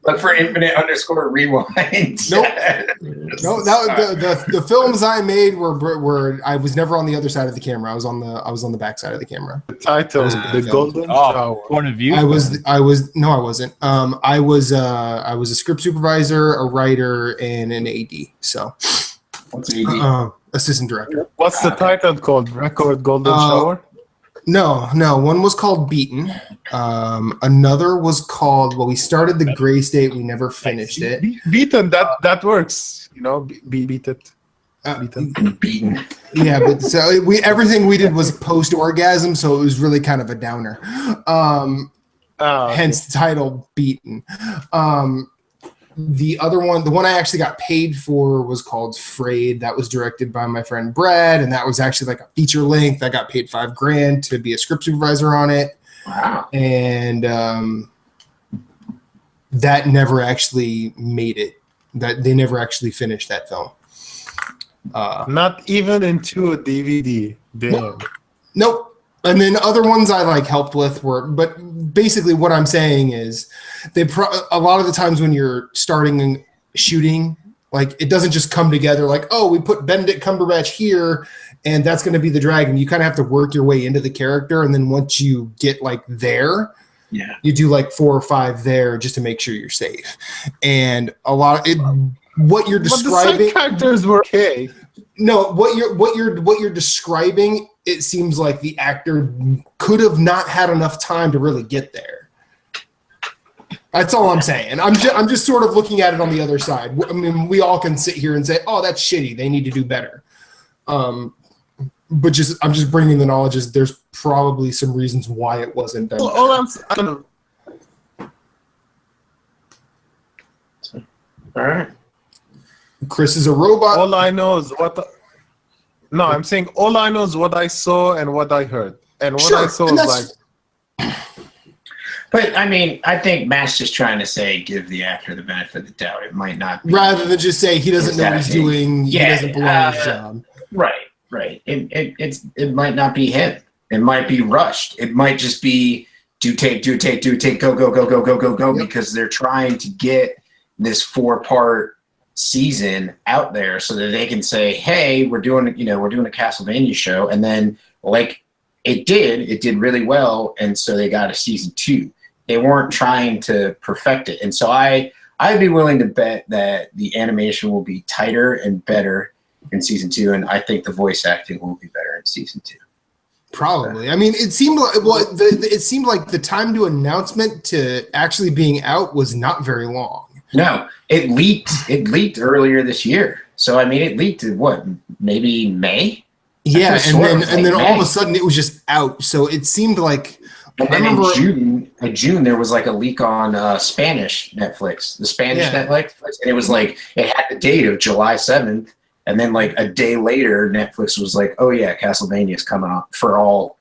look for _rewind. Nope. No, the films I made were I was never on the other side of the camera. I was on the back side of the camera. The title, the Golden Shower. Point of view. I wasn't. I was a script supervisor, a writer, and an AD. So what's AD? Assistant director. What's the title called? Record Golden Shower? No. One was called Beaten. Another was called. Well, we started the Gray State. We never finished it. Beaten. That works. You know, beat it. Beaten. Yeah, but so everything we did was post orgasm, so it was really kind of a downer. Hence the title Beaten. The other one, the one I actually got paid for, was called Frayed. That was directed by my friend Brad, and that was actually like a feature length. I got paid $5,000 to be a script supervisor on it. Wow. And that never actually made it. That they never actually finished that film. Not even into a DVD. Damn. Nope. And then other ones I like helped with but basically what I'm saying is a lot of the times when you're starting shooting, like it doesn't just come together like, oh, we put Benedict Cumberbatch here and that's going to be the dragon. You kind of have to work your way into the character. And then once you get like there, you do like 4 or 5 there just to make sure you're safe. And a lot of what you're describing. But the side characters were okay. No, what you're describing, it seems like the actor could have not had enough time to really get there. That's all I'm saying. I'm just sort of looking at it on the other side. I mean, we all can sit here and say, "Oh, that's shitty. They need to do better." But I'm just bringing the knowledge. There's probably some reasons why it wasn't done. All right. Chris is a robot. All I know is I'm saying all I know is what I saw and what I heard. And what I saw is like... But, I mean, I think Matt's just trying to say give the actor the benefit of the doubt. It might not be... Rather than just say he doesn't know what he's doing, he doesn't belong in his job. Right. It might not be him. It might be rushed. It might just be do take, go, because they're trying to get this 4-part season out there so that they can say, hey, we're doing a Castlevania show, and then like it did really well, and so they got a season 2. They weren't trying to perfect it, and so I'd be willing to bet that the animation will be tighter and better in season 2, and I think the voice acting will be better in season 2. Probably. I mean, it seemed like the time to announcement to actually being out was not very long. No, it leaked. It leaked earlier this year. So I mean, it leaked in what, maybe May? Yeah, and then all of a sudden it was just out. So it seemed like. And then in June there was like a leak on Spanish Netflix, the Spanish Netflix, and it was like it had the date of July 7th, and then like a day later Netflix was like, oh yeah, Castlevania is coming on for all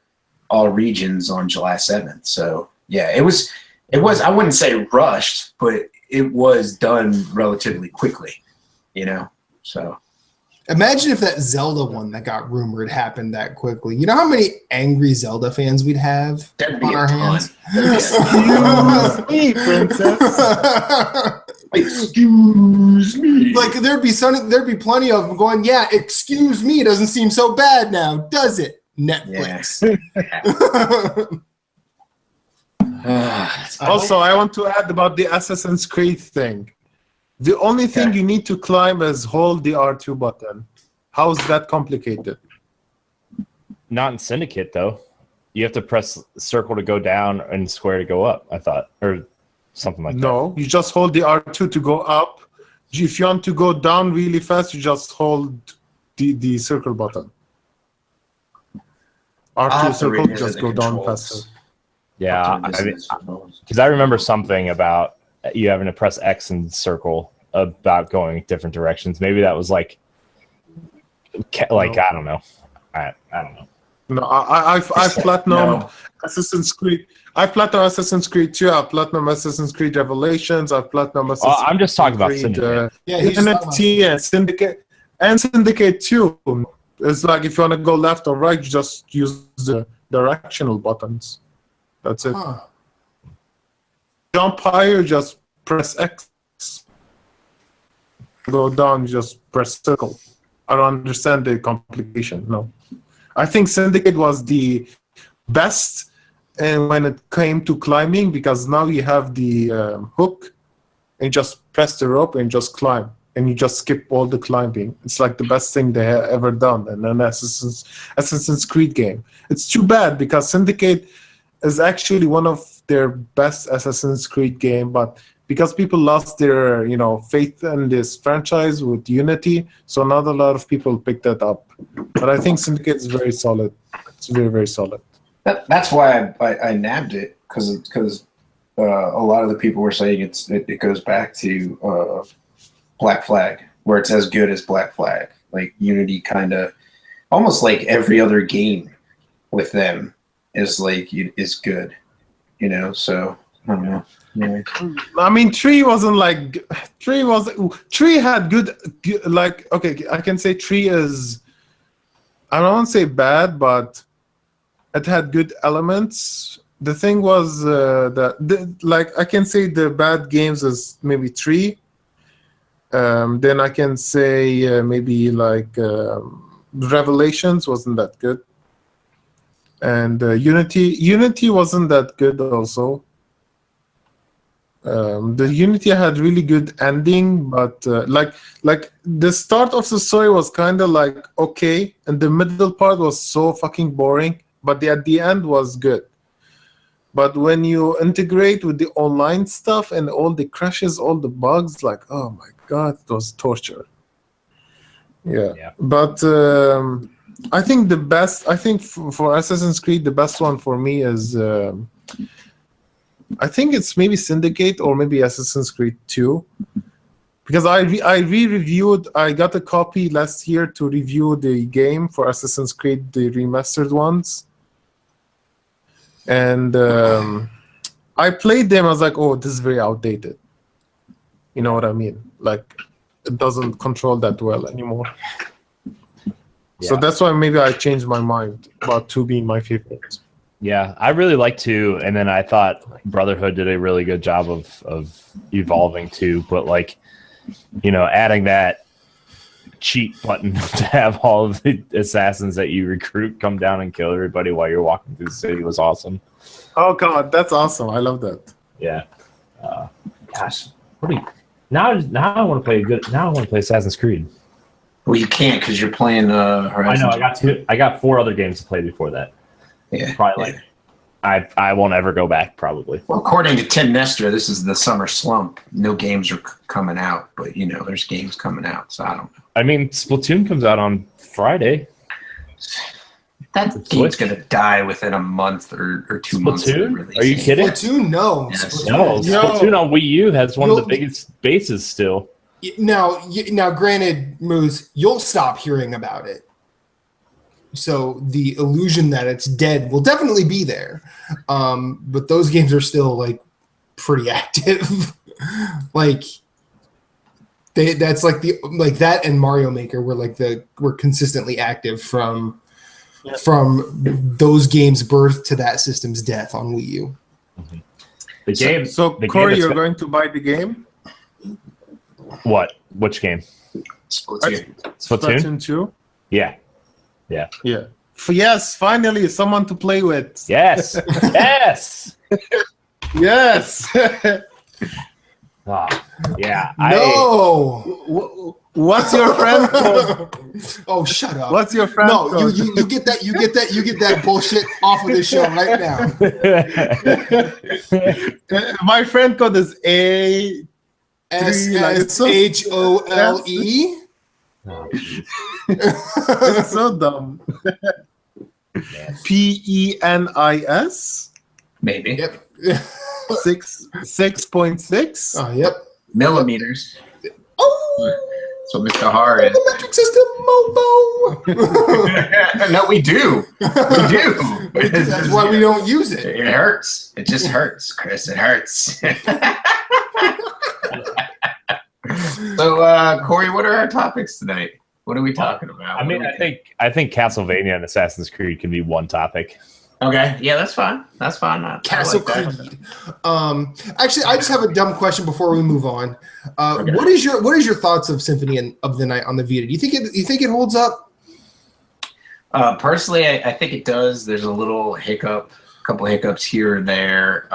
regions on July 7th. So yeah, it was. I wouldn't say rushed, but it was done relatively quickly, so. Imagine if that Zelda one that got rumored happened that quickly. You know how many angry Zelda fans we'd have on our hands? Excuse me, princess. Excuse me. Like there'd be plenty of them going, yeah, excuse me, doesn't seem so bad now, does it? Netflix. Also, I want to add about the Assassin's Creed thing. The only thing you need to climb is hold the R2 button. How is that complicated? Not in Syndicate though. You have to press circle to go down and square to go up. I thought, or something like that. No, you just hold the R2 to go up. If you want to go down really fast, you just hold the circle button. R2 circle, just go down faster. Yeah, because I remember something about you having to press X and circle about going different directions. Maybe that was like no. I don't know. I don't know. No, I've platinumed Assassin's Creed. I've platinumed Assassin's Creed 2. I've platinumed Assassin's Creed Revelations. I've platinumed Assassin's Creed. I'm just talking about Syndicate. NFT and Syndicate. And Syndicate 2. It's like if you want to go left or right, you just use the directional buttons. That's it. Huh. Jump higher, just press X. Go down, just press circle. I don't understand the complication. No. I think Syndicate was the best when it came to climbing, because now you have the hook and just press the rope and just climb, and you just skip all the climbing. It's like the best thing they have ever done in an Assassin's Creed game. It's too bad because Syndicate is actually one of their best Assassin's Creed game, but because people lost their faith in this franchise with Unity, so not a lot of people picked that up. But I think Syndicate is very solid. It's very, very solid. That's why I nabbed it, because a lot of the people were saying it goes back to Black Flag, where it's as good as Black Flag. Like Unity kind of, almost like every other game with them is good, so I don't know. Anyway. I mean, 3 wasn't like 3 had good like, okay, I can say 3 is, I don't want to say bad, but it had good elements. The thing was like I can say the bad games is maybe 3. Then I can say maybe like Revelations wasn't that good, and Unity wasn't that good also. The Unity had really good ending, but like the start of the story was kind of like okay, and the middle part was so fucking boring, but at the end was good. But when you integrate with the online stuff and all the crashes, all the bugs, like, oh my god, it was torture. Yeah. But I think for Assassin's Creed, the best one for me is I think it's maybe Syndicate or maybe Assassin's Creed 2, because I re-reviewed. I got a copy last year to review the game for Assassin's Creed, the remastered ones, and I played them. I was like, oh, this is very outdated. You know what I mean? Like, it doesn't control that well anymore. Yeah. So that's why maybe I changed my mind about 2 being my favorite. Yeah, I really like 2, and then I thought Brotherhood did a really good job of evolving 2, but like, adding that cheat button to have all of the assassins that you recruit come down and kill everybody while you're walking through the city was awesome. Oh god, that's awesome! I love that. Yeah. Gosh, now I want to play Now I want to play Assassin's Creed. Well, you can't because you're playing Horizon. I know. I got 4 other games to play before that. Yeah, probably I won't ever go back, probably. Well, according to Tim Nestor, this is the summer slump. No games are coming out, but there's games coming out, so I don't know. I mean, Splatoon comes out on Friday. That game's gonna die within a month or 2 months. Are you kidding? Splatoon, no. Yes. Splatoon on Wii U has one of the biggest bases still. Now, granted, Moose, you'll stop hearing about it. So the illusion that it's dead will definitely be there, but those games are still like pretty active. Like that's like that and Mario Maker were consistently active from those games' birth to that system's death on Wii U. Mm-hmm. The game. So Corey, you're going to buy the game? What? Which game? Splatoon 2. Yeah. Yes, finally, someone to play with. Yes. Yes. Yes. Oh, yeah. No. What's your friend code? Oh, shut up. What's your friend No, code? you get that bullshit off of this show right now. My friend code is A SSHOLE. Oh, It's so dumb. PENIS Maybe. Yep. 6.6. Oh, yep. Millimeters. Oh, That's what Mr. Har is. the metric system, Mobo. No, we do. We do. That's why we don't use it. It hurts. It just hurts, Chris. It hurts. So, Corey, what are our topics tonight? What are we talking about? I mean, I think Castlevania and Assassin's Creed can be one topic. Okay, yeah, that's fine. That's fine. Castle Creed. Actually, I just have a dumb question before we move on. Okay. What is your thoughts of Symphony of the Night on the Vita? Do you think it holds up? Personally, I think it does. There's a little hiccup, a couple hiccups here and there,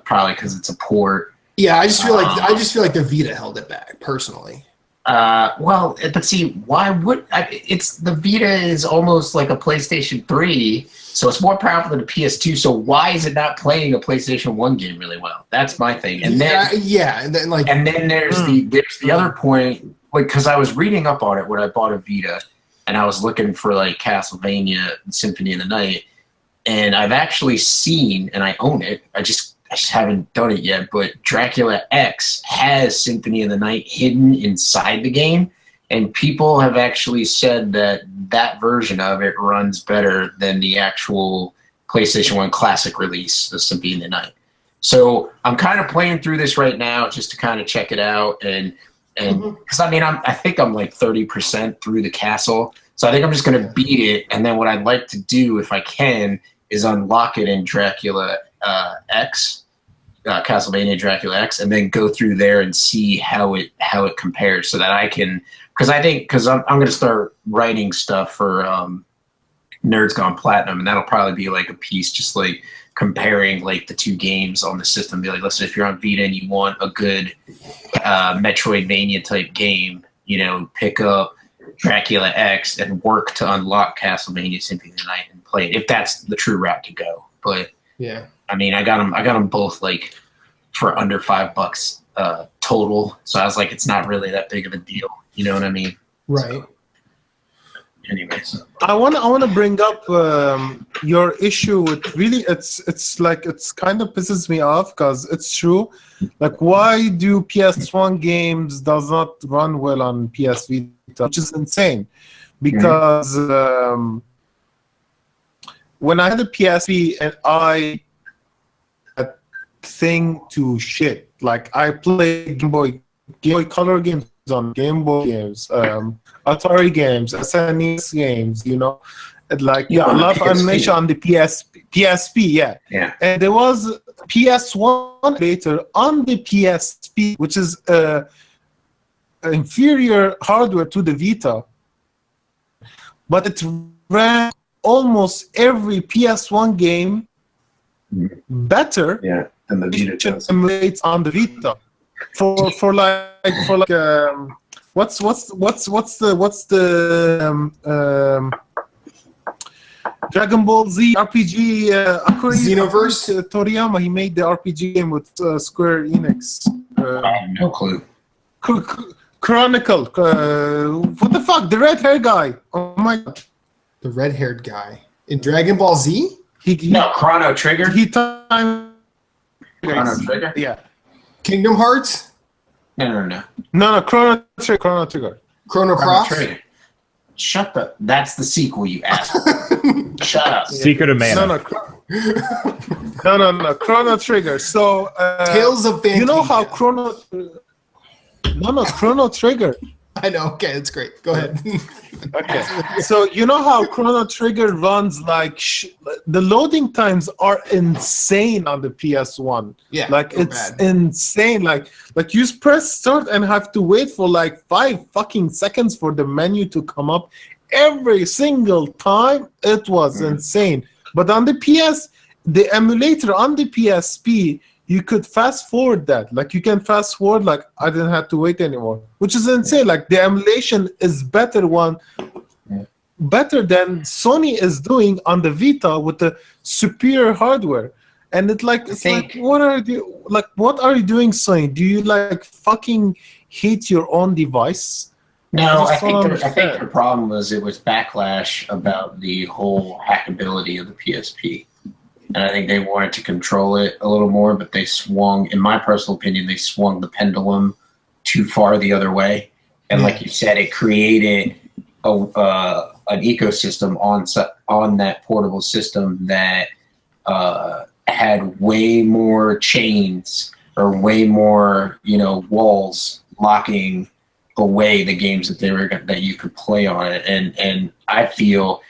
probably because it's a port. Yeah, I just feel like the Vita held it back personally. Well, but see, why would it's the Vita is almost like a PlayStation 3, so it's more powerful than a PS2. So why is it not playing a PlayStation 1 game really well? That's my thing. And then and then there's the other point, like because I was reading up on it when I bought a Vita, and I was looking for like Castlevania Symphony of the Night, and I've actually seen, and I own it. I just haven't done it yet, but Dracula X has Symphony of the Night hidden inside the game, and people have actually said that version of it runs better than the actual PlayStation 1 Classic release of Symphony of the Night. So I'm kind of playing through this right now just to kind of check it out, and because I think I'm like 30% through the castle, so I think I'm just going to beat it, and then what I'd like to do, if I can, is unlock it in Dracula X. Castlevania Dracula X, and then go through there and see how it compares, so that I can, because I'm going to start writing stuff for Nerds Gone Platinum, and that'll probably be like a piece just like comparing like the two games on the system. Be like, listen, if you're on Vita and you want a good Metroidvania type game, pick up Dracula X and work to unlock Castlevania Symphony of the Night and play it, if that's the true route to go. But yeah. I mean, I got them both like for under $5 total. So I was like, it's not really that big of a deal. You know what I mean? Right. So, anyways, I want to bring up your issue with really. It's kind of pisses me off because it's true. Like, why do PS1 games does not run well on PS Vita, which is insane? Because when I had a PSP and I thing to shit. Like I play Game Boy Color games on Game Boy games, Atari games, SNES games, a lot of animation on the PSP, yeah. And there was PS1 later on the PSP, which is inferior hardware to the Vita, but it ran almost every PS1 game better. Yeah. And the Vita emulates on the Vita for what's the Dragon Ball Z RPG Xenoverse? Toriyama, he made the RPG game with Square Enix. I have no clue. Chronicle. What the fuck? The red hair guy. Oh my god. The red haired guy in Dragon Ball Z? Chrono Trigger. Chrono Trigger? Yeah. Kingdom Hearts? No. Chrono Trigger. Chrono Cross? Trigger. Shut up. That's the sequel, you asshole. Shut up. Secret of Mana. No. Chrono Trigger. So Tales of Fantasia. You know how Chrono Trigger. I know. Okay, that's great. Go ahead. Okay. So you know how Chrono Trigger runs like the loading times are insane on the PS1. Yeah. Like it's insane. Like you press start and have to wait for like 5 fucking seconds for the menu to come up every single time. It was insane. But on the the emulator on the PSP, you could fast forward that. Like, you can fast forward, like, I didn't have to wait anymore, which is insane. Like, the emulation is better than Sony is doing on the Vita with the superior hardware. And it's like, what are you doing, Sony? Do you like fucking hate your own device? No, I think the problem was it was backlash about the whole hackability of the PSP. And I think they wanted to control it a little more, but they swung, in my personal opinion, they swung the pendulum too far the other way. And like you said, it created an ecosystem on that portable system that had way more chains or way more, walls locking away the games that you could play on it. And I feel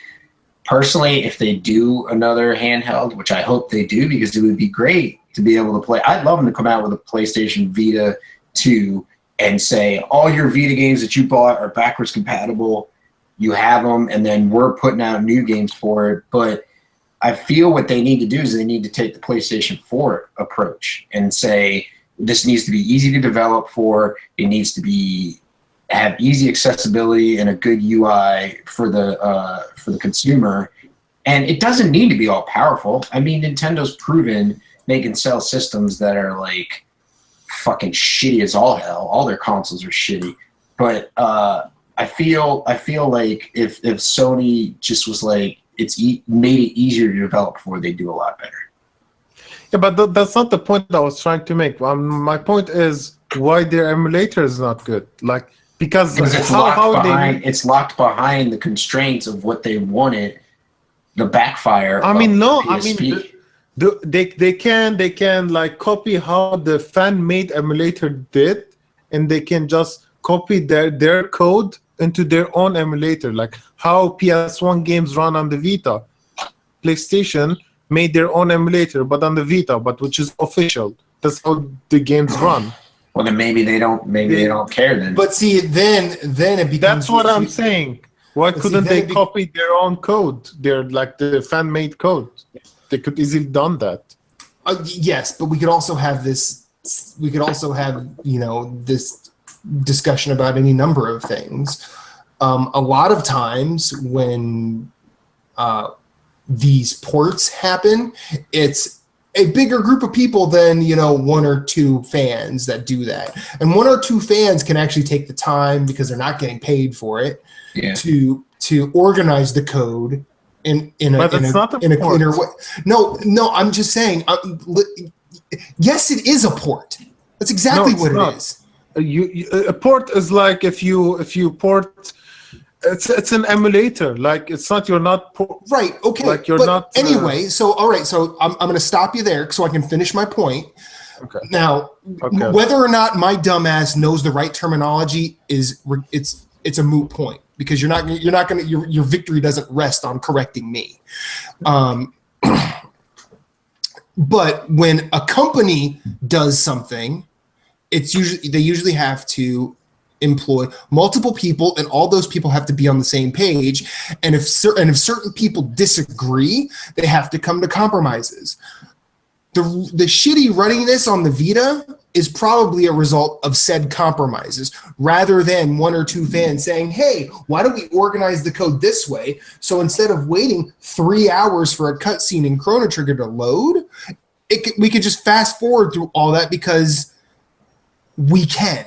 personally, if they do another handheld, which I hope they do, because it would be great to be able to play. I'd love them to come out with a PlayStation Vita 2 and say, all your Vita games that you bought are backwards compatible. You have them, and then we're putting out new games for it. But I feel what they need to do is they need to take the PlayStation 4 approach and say, this needs to be easy to develop for. It needs to have easy accessibility and a good UI for the consumer, and it doesn't need to be all powerful. I mean, Nintendo's proven they can sell systems that are like fucking shitty as all hell. All their consoles are shitty, but I feel like if Sony just was like made it easier to develop for, they'd do a lot better. Yeah, but that's not the point that I was trying to make. My point is why their emulator is not good. Like, because it's locked behind the constraints of what they wanted, the backfire. They can like copy how the fan-made emulator did, and they can just copy their code into their own emulator, like how PS1 games run on the Vita. PlayStation made their own emulator, but on the Vita, which is official. That's how the games run. Well, then maybe they don't care then. But see, then it becomes. That's what I'm saying. Why couldn't they copy their own code? The fan-made code. They could easily done that. Yes, but we could also have this. We could also have this discussion about any number of things. A lot of times when these ports happen, it's a bigger group of people than one or two fans that do that, and one or two fans can actually take the time, because they're not getting paid for it, to organize the code in a cleaner way. No, I'm just saying. Yes, it is a port. That's exactly what it is. A port is like if you port. It's an emulator. Like, it's not, you're not right. Okay. Like, you're not. Anyway, so all right. So I'm going to stop you there so I can finish my point. Okay. Now, whether or not my dumbass knows the right terminology it's a moot point, because you're not going to your victory doesn't rest on correcting me. But when a company does something, they usually have to employ multiple people, and all those people have to be on the same page. And if certain people disagree, they have to come to compromises. The shitty running this on the Vita is probably a result of said compromises, rather than one or two fans saying, hey, why don't we organize the code this way? So instead of waiting 3 hours for a cutscene in Chrono Trigger to load, we could just fast forward through all that because we can.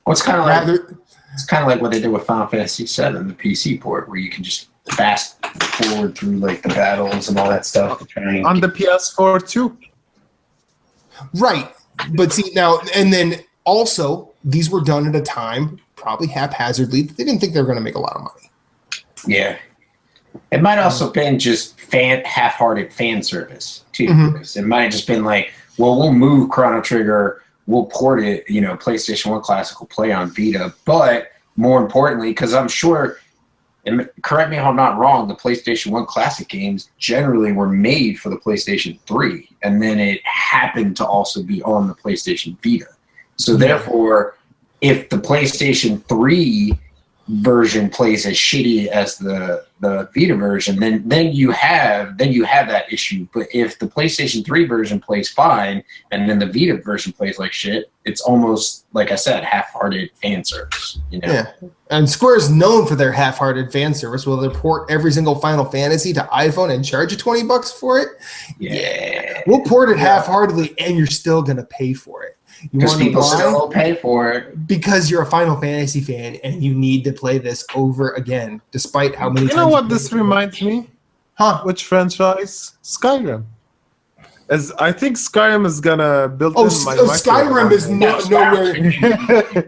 Well, it's kind of like what they did with Final Fantasy VII, the PC port, where you can just fast forward through like the battles and all that stuff. On the PS4 too. Right, but see now, and then also these were done at a time, probably haphazardly. They didn't think they were going to make a lot of money. Yeah, it might also been just half-hearted fan service too. It might have just been like, well, we'll move Chrono Trigger. We'll port it, PlayStation 1 Classic will play on Vita. But more importantly, because I'm sure, and correct me if I'm not wrong, the PlayStation 1 Classic games generally were made for the PlayStation 3. And then it happened to also be on the PlayStation Vita. So therefore, if the PlayStation 3 version plays as shitty as the Vita version, then you have that issue. But if the PlayStation 3 version plays fine and then the Vita version plays like shit, it's almost, like I said, half-hearted fan service. You know? Yeah, and Square is known for their half-hearted fan service. Will they port every single Final Fantasy to iPhone and charge you $20 for it? Yeah, we'll port it half-heartedly, and you're still gonna pay for it. Because people still pay for it. Because you're a Final Fantasy fan and you need to play this over again, despite how many times. You know what this reminds me? Huh? Which franchise? Skyrim. As I think Skyrim is gonna build. Skyrim is nowhere.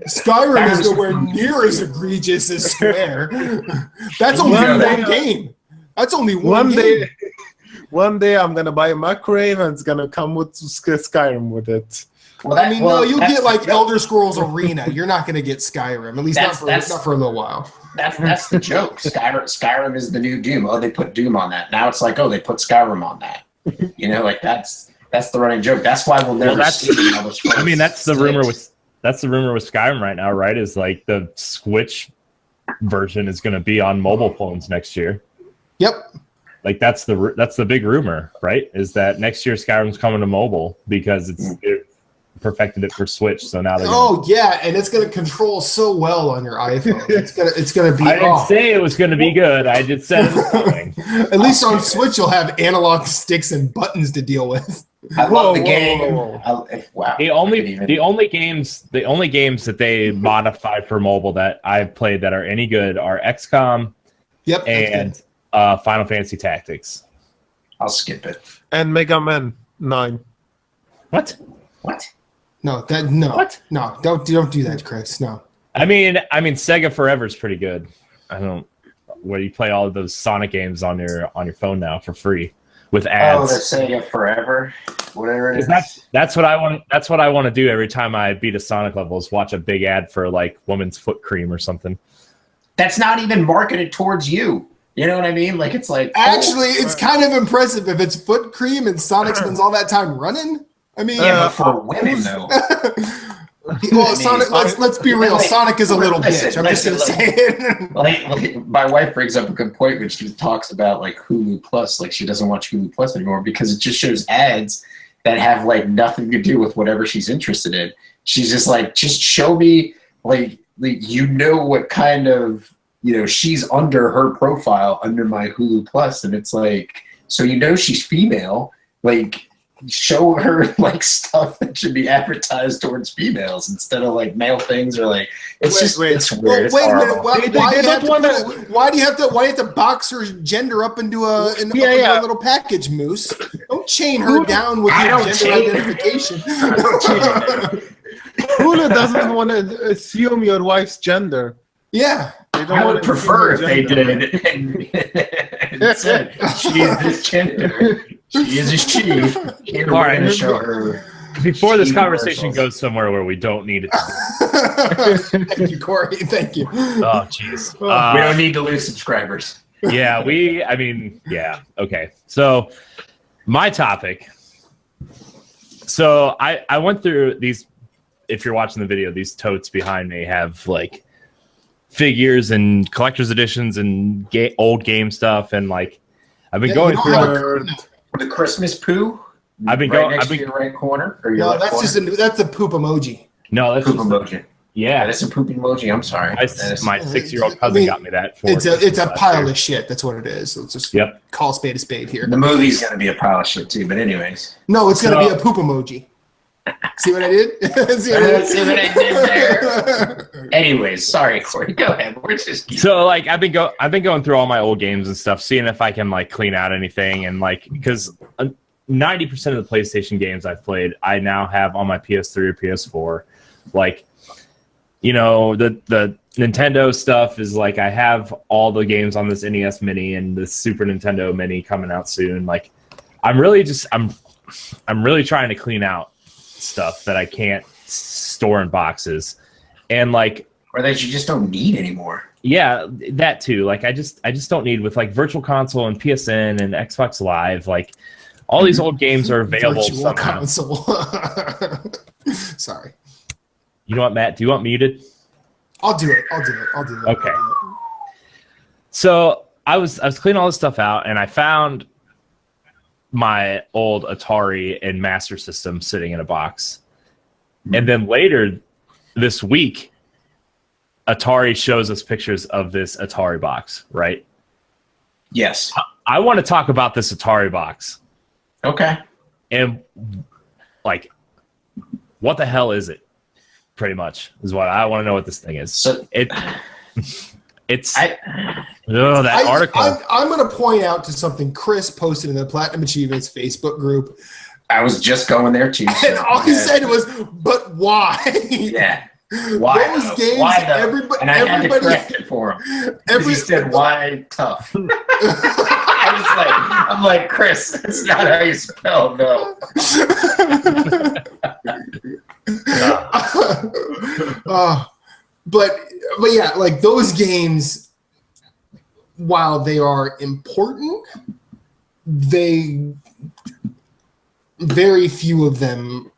Skyrim is nowhere near as egregious as Square. That's only one game. That's only one game. One day I'm gonna buy a microwave and it's gonna come with Skyrim with it. Well, you'll get like Elder Scrolls Arena. You're not going to get Skyrim, at least not for a little while. That's the joke. Skyrim is the new Doom. Oh, they put Doom on that. Now it's like, oh, they put Skyrim on that. You know, like that's the running joke. That's why we'll never see Elder Scrolls. I mean, that's the rumor with Skyrim right now, right? Is like the Switch version is going to be on mobile phones next year. Yep. Like that's the big rumor, right? Is that next year Skyrim's coming to mobile because it perfected it for Switch, so now they're and it's gonna control so well on your iPhone. It's gonna be. I didn't say it was gonna be good. I just said it was coming. At least on Switch, you'll have analog sticks and buttons to deal with. I love the game. Wow. The only games that they modify for mobile that I've played that are any good are XCOM. Yep. And Final Fantasy Tactics. I'll skip it. And Mega Man 9. What? No, don't do that, Chris. No. I mean, Sega Forever is pretty good. Where you play all of those Sonic games on your phone now for free with ads. Oh, the Sega Forever, whatever it is. That's what I want. That's what I want to do every time I beat a Sonic level is watch a big ad for like women's foot cream or something. That's not even marketed towards you. You know what I mean? Like it's like actually, it's kind of impressive if it's foot cream and Sonic spends all that time running. I mean, but for women though. Well, Sonic. Let's be real. Sonic is a little bitch. I'm just gonna say it. Like, my wife brings up a good point when she talks about like Hulu Plus. Like she doesn't watch Hulu Plus anymore because it just shows ads that have like nothing to do with whatever she's interested in. She's just like, just show me like you know what kind of she's under her profile under my Hulu Plus, and it's like so she's female like. Show her like stuff that should be advertised towards females instead of like male things or like it's it's weird. Wait a minute. Why do you have to box her gender up into a little package, Moose? Don't chain her down with your gender identification. Hulu doesn't want to assume your wife's gender. Yeah. I would prefer if they did and said she's this gender. She is a she. Here all right, show her. Before this conversation goes somewhere where we don't need it. Thank you, Corey. Thank you. Oh, jeez. We don't need to lose subscribers. Yeah, okay. So, my topic. So, I went through these. If you're watching the video, these totes behind me have like figures and collector's editions and old game stuff, and like I've been going through. The Christmas poo. I've been going next to your right corner. Or your no, left that's corner? that's a poop emoji. No, that's poop emoji. Yeah, that's a poop emoji. I'm sorry. My 6-year-old cousin got me that. It's a pile of shit. That's what it is. So let's just call a spade here. The movie's gonna be a pile of shit too. But anyways, no, it's gonna be a poop emoji. See what I did? See what I did there? Anyways, sorry, Corey. Go ahead. So like I've been going through all my old games and stuff, seeing if I can like clean out anything, and like because 90% of the PlayStation games I've played, I now have on my PS3 or PS4. Like, the Nintendo stuff is like I have all the games on this NES Mini and the Super Nintendo Mini coming out soon. Like, I'm really trying to clean out stuff that I can't store in boxes, and like or that you just don't need anymore. Yeah, that too. Like I just don't need with like Virtual Console and PSN and Xbox Live. Like all these old games are available. Virtual Console. Sorry. You know what, Matt? Do you want muted? I'll do it. Okay. So I was cleaning all this stuff out, and I found my old Atari and Master System sitting in a box. And then later this week, Atari shows us pictures of this Atari box, right? Yes. I want to talk about this Atari box. Okay. And like, what the hell is it? Pretty much is what I want to know what this thing is. So that article. I'm going to point out to something Chris posted in the Platinum Achievements Facebook group. I was just going there too. And all he said was, "But why?" Yeah. Why those though? games? Why though? Everybody, and I had to correct it for him. He said, "Why tough?" I'm like, Chris, that's not how you spell no. But yeah, like those games, while they are important, very few of them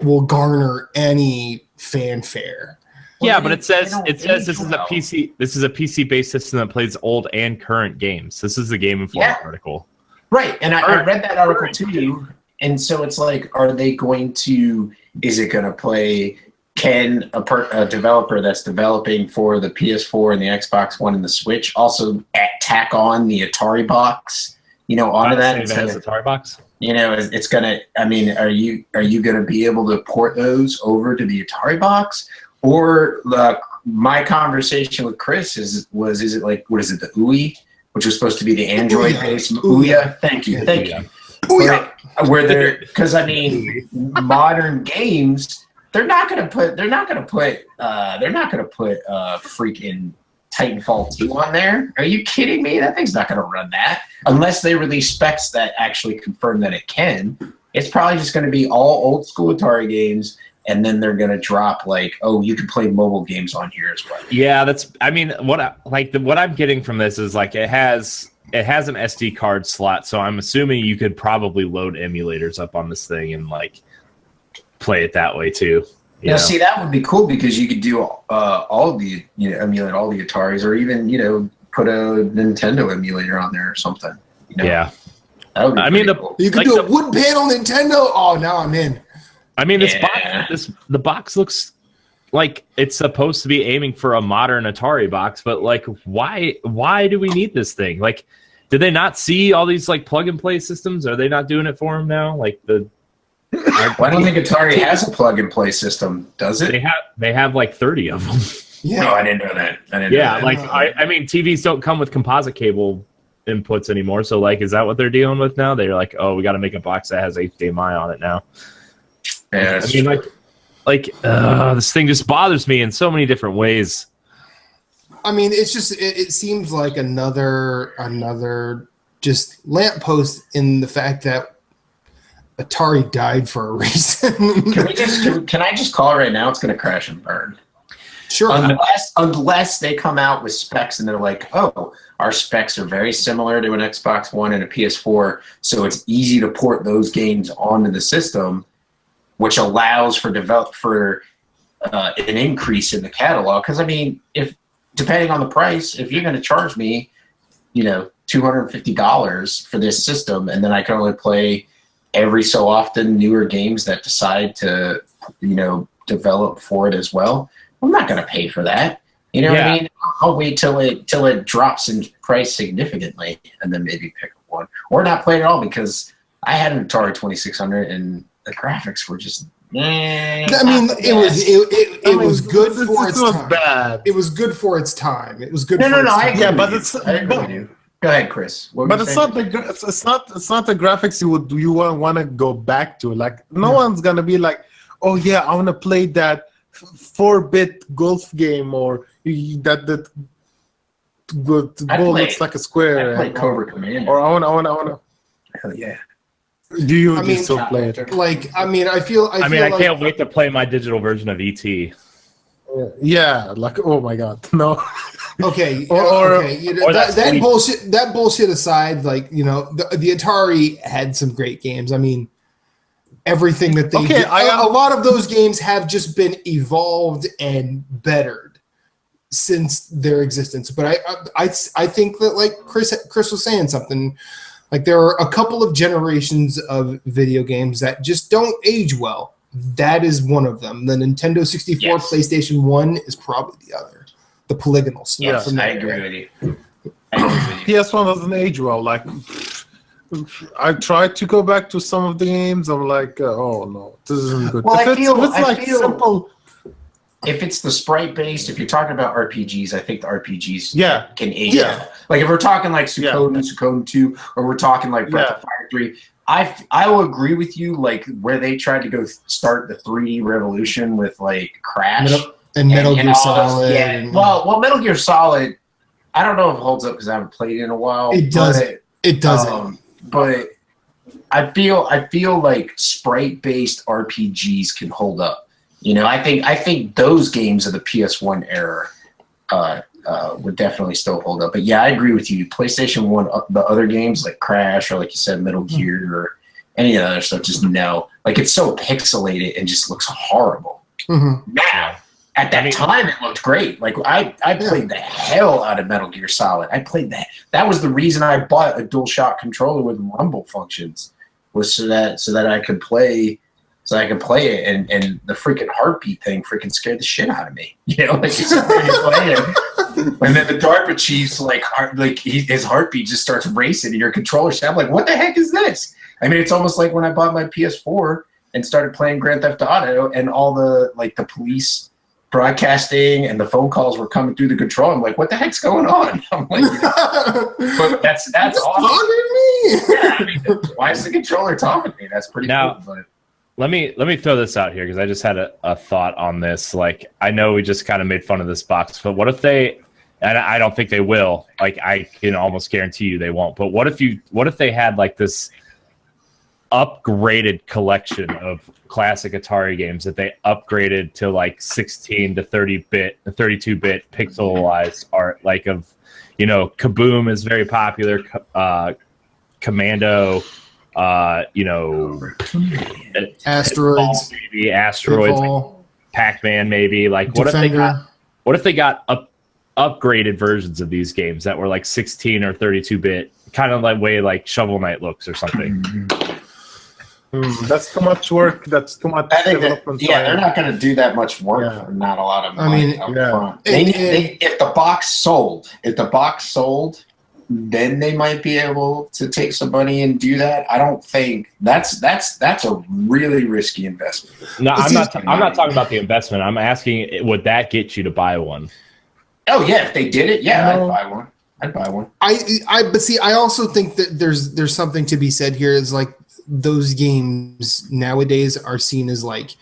will garner any fanfare. Yeah, but it says this is a PC. This is a PC-based system that plays old and current games. This is the Game Informer article, right? And I read that article too. And so it's like, are they going to? Is it going to play? Can a developer that's developing for the PS4 and the Xbox One and the Switch also tack on the Atari Box? Onto that. It has Atari Box. It's gonna. I mean, are you gonna be able to port those over to the Atari Box? Or my conversation with Chris is it like, what is it, the UI, which was supposed to be the Android-based Ouya? Thank you. Ouya. Where they're, because I mean, modern games, they're not gonna put freaking Titanfall 2 on there. Are you kidding me? That thing's not gonna run that unless they release specs that actually confirm that it can. It's probably just gonna be all old school Atari games. And then they're gonna drop like, oh, you can play mobile games on here as well. Yeah, that's. I mean, what I'm getting from this is like it has an SD card slot, so I'm assuming you could probably load emulators up on this thing and like play it that way too. Now, see, that would be cool because you could do all the emulate all the Ataris, or even put a Nintendo emulator on there or something. Yeah, that would be cool. You could do a wood panel Nintendo. Oh, now I'm in. I mean, the box looks like it's supposed to be aiming for a modern Atari box, but like, why do we need this thing? Like, did they not see all these like plug and play systems? Are they not doing it for them now? Like I don't think Atari has a plug and play system, does it? They have like 30 of them. Yeah, no, I didn't know that. I mean, TVs don't come with composite cable inputs anymore. So like, is that what they're dealing with now? They're like, oh, we got to make a box that has HDMI on it now. Yeah, I mean, this thing just bothers me in so many different ways. I mean, it's just it seems like another just lamppost in the fact that Atari died for a reason. Can I just call it right now? It's going to crash and burn. Sure. Unless they come out with specs and they're like, oh, our specs are very similar to an Xbox One and a PS4, so it's easy to port those games onto the system, which allows for an increase in the catalog. Because I mean, if depending on the price, if you're going to charge me, $250 for this system, and then I can only play every so often newer games that decide to, develop for it as well, I'm not going to pay for that. What I mean? I'll wait till it drops in price significantly, and then maybe pick up one, or not play it at all, because I had an Atari 2600 and the graphics were just. I mean, it was good for its time. Bad. It was good for its time. It was good. No, I agree. Yeah, but it's. I agree with you. Go ahead, Chris. But it's not the graphics you want to go back to. Like no one's gonna be like, oh yeah, I want to play that 4-bit golf game, or that ball looks like a square. I play Cobra Commander. Or I wanna. Hell yeah. Do you still play it? I can't wait to play my digital version of ET. Yeah, like oh my god, no. Okay, that bullshit aside, like the Atari had some great games. I mean, everything that they did, a lot of those games have just been evolved and bettered. since their existence. But I think that, like Chris was saying something, like there are a couple of generations of video games that just don't age well. That is one of them. The Nintendo 64, PlayStation 1 is probably the other. The polygonal stuff. Yes, I agree with you. PS1 doesn't age well. Like, I tried to go back to some of the games. I'm like, oh no, this isn't good. Well, if it's simple. If it's the sprite based, if you're talking about RPGs, I think the RPGs can age. Yeah. Like if we're talking like Suikoden 2, or we're talking like Breath of Fire 3, I will agree with you. Like where they tried to go start the 3D revolution with like Crash and Metal Gear Solid. Well, Metal Gear Solid, I don't know if it holds up because I haven't played it in a while. It doesn't. It doesn't. But I feel like sprite based RPGs can hold up. You know, I think those games of the PS1 era would definitely still hold up. But yeah, I agree with you. PlayStation 1, the other games like Crash or like you said, Metal Gear or any of the other stuff, just no. Like it's so pixelated and just looks horrible. Mm-hmm. Now, at that time, it looked great. Like I played the hell out of Metal Gear Solid. I played that. That was the reason I bought a DualShock controller with rumble functions, was so that I could play. So I could play it, and the freaking heartbeat thing freaking scared the shit out of me. You know, like you're playing, and then the DARPA chief's his heartbeat just starts racing, and your controller. I'm like, what the heck is this? I mean, it's almost like when I bought my PS4 and started playing Grand Theft Auto, and all the the police broadcasting and the phone calls were coming through the control. I'm like, what the heck's going on? I'm like, but that's awesome. Me. Yeah, I mean, why is the controller talking to me? That's pretty cool. But let me throw this out here because I just had a thought on this. Like, I know we just kind of made fun of this box, but what if they? And I don't think they will. Like, I can almost guarantee you they won't. But what if they had like this upgraded collection of classic Atari games that they upgraded to like 16 to 32-bit pixelized art, like of, you know, Kaboom is very popular, Commando, you know, Asteroids, maybe Asteroids, like Pac-Man, maybe. Like, Defender. what if they got upgraded versions of these games that were like 16 or 32-bit, kind of like way like Shovel Knight looks or something? That's too much work. That's too much development. They're not going to do that much work for not a lot of money up front. If the box sold, then they might be able to take some money and do that. I don't think that's a really risky investment. No, I'm not talking about the investment. I'm asking, would that get you to buy one? Oh yeah, if they did it, I'd buy one. But see, I also think that there's something to be said here. Is like those games nowadays are seen as like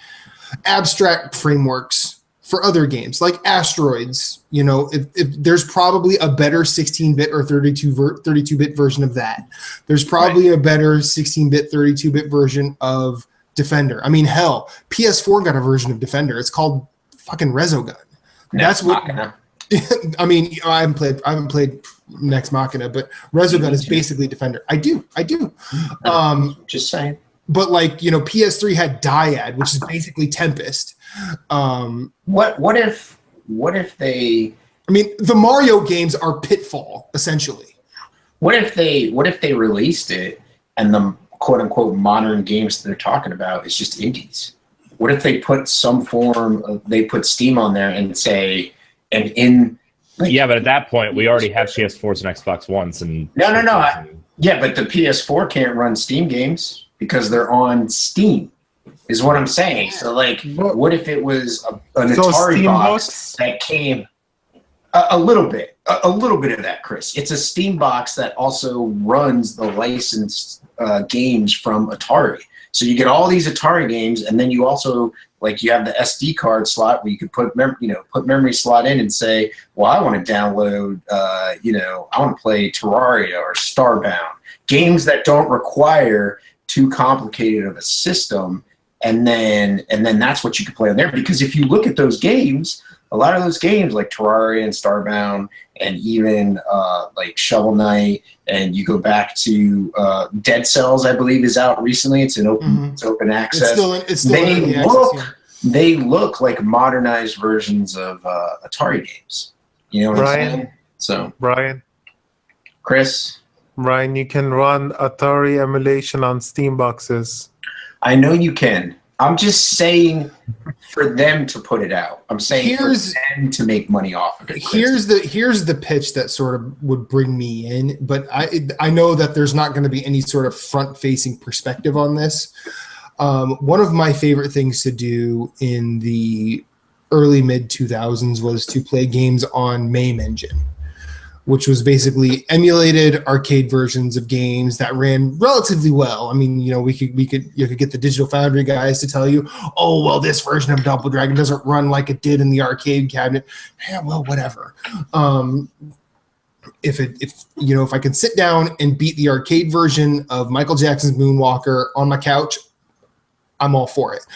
abstract frameworks for other games, like Asteroids. You know, if there's probably a better 16-bit or 32-bit version of that. There's probably a better 16-bit, 32-bit version of Defender. I mean, hell, PS4 got a version of Defender. It's called fucking Resogun. That's what. I mean, I haven't played Nex Machina, but Resogun is basically Defender. I do. Just saying. But like, you know, PS3 had Dyad, which is basically Tempest. What if they? I mean, the Mario games are Pitfall essentially. What if they released it and the quote unquote modern games that they're talking about is just indies? What if they put some form of, they put Steam on there and say, and in but at that point we already have PS4s and Xbox Ones and no. But the PS4 can't run Steam games because they're on Steam, is what I'm saying. So like, what if it was an Atari box that came a little bit of that, Chris? It's a Steam box that also runs the licensed games from Atari. So you get all these Atari games, and then you also you have the SD card slot where you could put memory slot in and say, well, I want to download, I want to play Terraria or Starbound, games that don't require too complicated of a system, and then that's what you could play on there. Because if you look at those games, a lot of those games like Terraria and Starbound, and even like Shovel Knight, and you go back to Dead Cells, I believe, is out recently. It's an open access. They look like modernized versions of Atari games. You know what I'm saying? So, Chris? Brian, you can run Atari emulation on Steam boxes. I know you can. I'm just saying for them to put it out. I'm saying for them to make money off of it. Here's the pitch that sort of would bring me in, but I know that there's not going to be any sort of front-facing perspective on this. One of my favorite things to do in the early mid-2000s was to play games on MAME engine, which was basically emulated arcade versions of games that ran relatively well. I mean, you could get the Digital Foundry guys to tell you, oh, well, this version of Double Dragon doesn't run like it did in the arcade cabinet. Yeah, well, whatever. If I can sit down and beat the arcade version of Michael Jackson's Moonwalker on my couch, I'm all for it.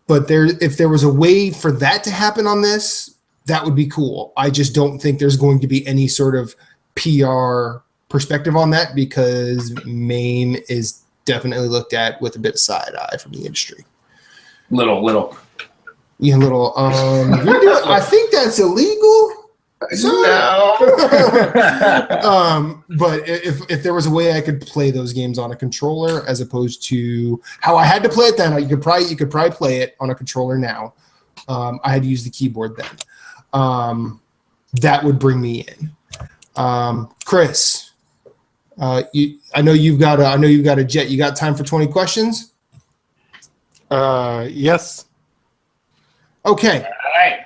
But if there was a way for that to happen on this, that would be cool. I just don't think there's going to be any sort of PR perspective on that because MAME is definitely looked at with a bit of side eye from the industry. Little. Yeah, little. I think that's illegal. No. But if there was a way I could play those games on a controller as opposed to how I had to play it then, you could probably play it on a controller now. I had to use the keyboard then. That would bring me in. Chris, I know you've got a jet. You got time for 20 questions? Yes. Okay. All right.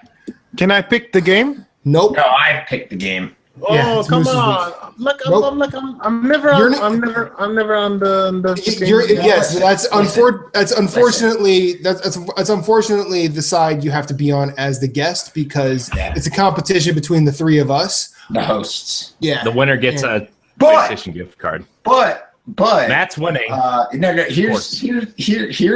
Can I pick the game? Nope. No, I picked the game. Oh, come on! Look, I'm never on the. Yes, that's unfortunately the side you have to be on as the guest because it's a competition between the three of us, the hosts. Yeah, the winner gets a PlayStation gift card. But Matt's winning. No. Here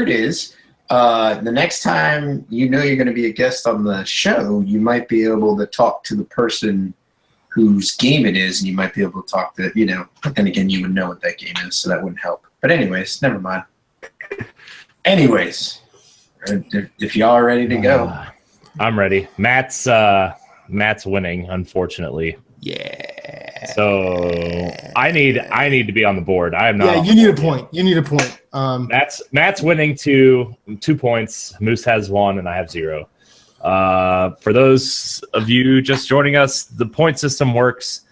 it is. The next time you're going to be a guest on the show, you might be able to talk to the person whose game it is, and you might be able to talk to, but then again, you would know what that game is, so that wouldn't help. But anyways, never mind. Anyways, if y'all are ready to go. I'm ready. Matt's winning, unfortunately. Yeah. So I need to be on the board. I am not. Yeah, you need a point. You need a point. Matt's winning 2 points. Moose has 1, and I have 0. For those of you just joining us, the point system works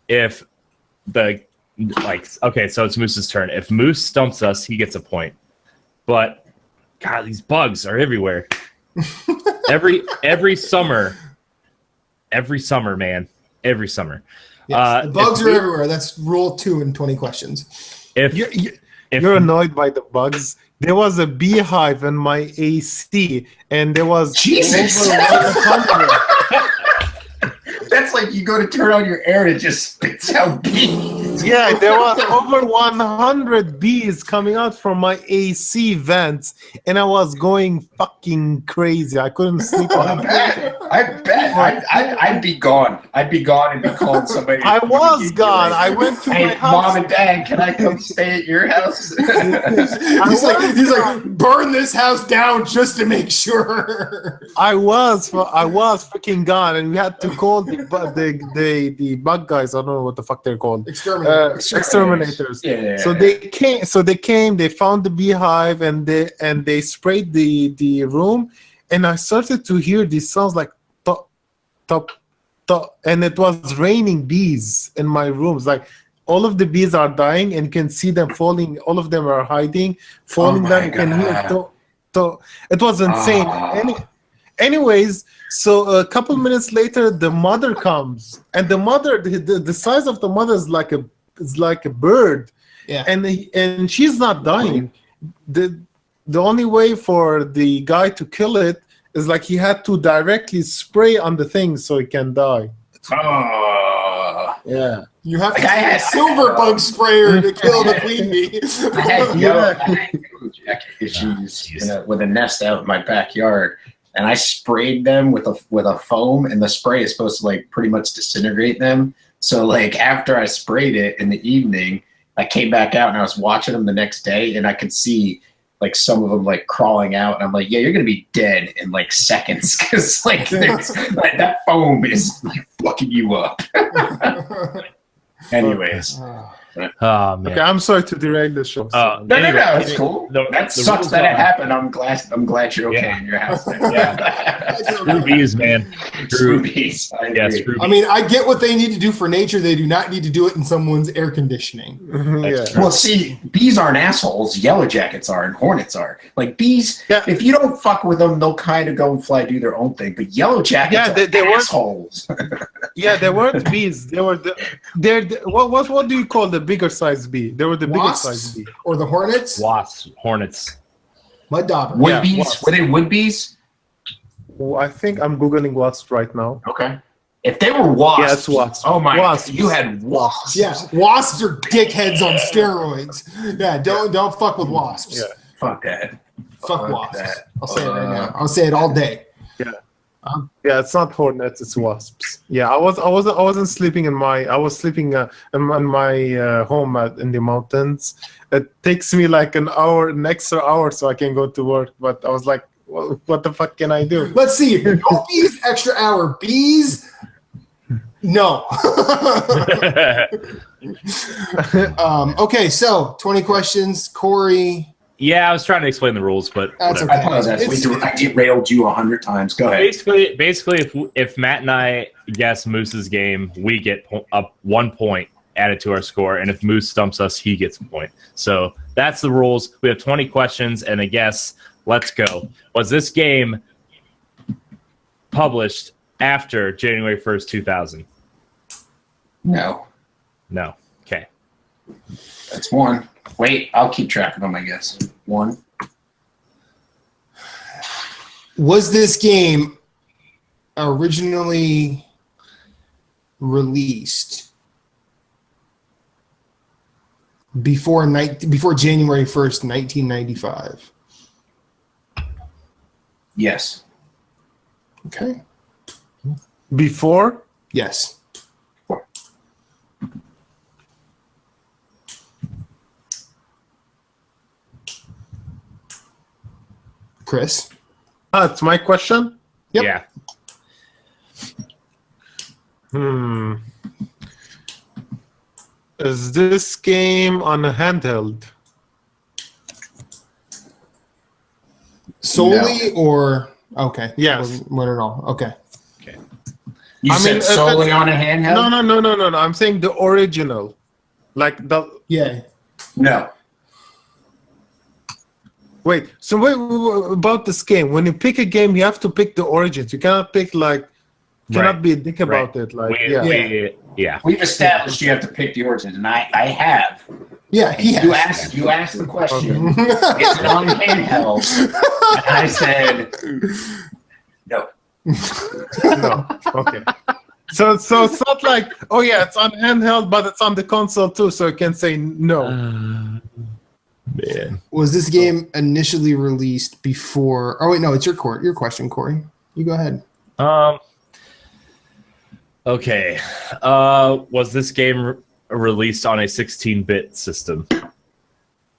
if okay, so it's Moose's turn. If Moose stumps us, he gets a point. But God, these bugs are everywhere. every summer, man. Every summer. Yes, the bugs are everywhere. That's rule 2 in 20 questions. If you're annoyed by the bugs, there was a beehive in my AC, and there was Jesus. That's like you go to turn on your air and it just spits out bees. Yeah, there was over 100 bees coming out from my AC vents, and I was going fucking crazy. I couldn't sleep. I bet. I'd be gone. I'd be gone and be calling somebody. I was gone. I went to my house. Mom and Dad, can I come stay at your house? He's like, burn this house down just to make sure. I was freaking gone, and we had to call the bug guys. I don't know what the fuck they're called. Exterminators. Yeah. So they came. They found the beehive, and they sprayed the room, and I started to hear these sounds like top, and it was raining bees in my rooms. Like all of the bees are dying, and you can see them falling. All of them are hiding, falling down. You can hear. It was insane. Anyways, so a couple minutes later, the mother comes, and the mother, the size of the mother is like a bird. Yeah. And she's not dying. The only way for the guy to kill it is like he had to directly spray on the thing so it can die. Yeah. You have to get a silver bug sprayer to kill the queen bee. I had yellow jacket issues with a nest out in my backyard, and I sprayed them with a foam, and the spray is supposed to like pretty much disintegrate them. So like after I sprayed it in the evening, I came back out and I was watching them the next day, and I could see like some of them like crawling out, and I'm like, yeah, you're gonna be dead in like seconds because like there's like that foam is like fucking you up. Anyways. Oh man. Okay, I'm sorry to derail the show. No, it's cool. That sucks that it happened. I'm glad you're okay in your house. Screw bees, man. Screw bees. I mean, I get what they need to do for nature. They do not need to do it in someone's air conditioning. Well, see, bees aren't assholes. Yellow jackets are, and hornets are. Like bees, if you don't fuck with them, they'll kind of go and fly, do their own thing. But yellow jackets are assholes. Yeah, they weren't bees. They were what do you call the bigger size bee? They were the bigger size bee. Or the hornets? Wasps, hornets. Mud dauber. Wood bees? Were they wood bees? Well, I think I'm Googling wasps right now. Okay. If they were wasps. Yeah, it's wasps. Oh my God. You had wasps. Yeah, wasps are dickheads on steroids. Yeah, don't fuck with wasps. Yeah. Fuck that. Fuck wasps. That. I'll say it right now. I'll say it all day. Yeah. Yeah, it's not hornets, it's wasps. Yeah, I wasn't sleeping in my. I was sleeping in my home in the mountains. It takes me like an extra hour, so I can go to work. But I was like, well, what the fuck can I do? Let's see. No bees, extra hour. Bees, no. Okay, so 20 questions, Corey. Yeah, I was trying to explain the rules, but that's okay. I apologize. I derailed you 100 times. Go ahead. Basically, if Matt and I guess Moose's game, we get up 1 point added to our score, and if Moose stumps us, he gets a point. So that's the rules. We have 20 questions and a guess. Let's go. Was this game published after January 1st, 2000? No. No. Okay. That's one. Wait, I'll keep track of them, I guess. One. Was this game originally released before January 1st, 1995? Yes. Okay. Before? Yes. Chris? It's my question? Yep. Yeah. Is this game on a handheld? Solely or okay? Yes. What at all? Okay. Okay. You said solely on a handheld? No. I'm saying the original, like the. Yeah. No. Wait. So wait about this game. When you pick a game, you have to pick the origins. You cannot pick cannot be a dick about it. Like yeah. We've established you have to pick the origins, and I have. Yeah. You asked the question. Okay. Is it on handheld? And I said no. No. Okay. So it's not like it's on handheld, but it's on the console too, so you can say no. Man. Was this game initially released before? Oh wait, no, it's your question, Corey. You go ahead. Okay. Was this game released on a 16-bit system,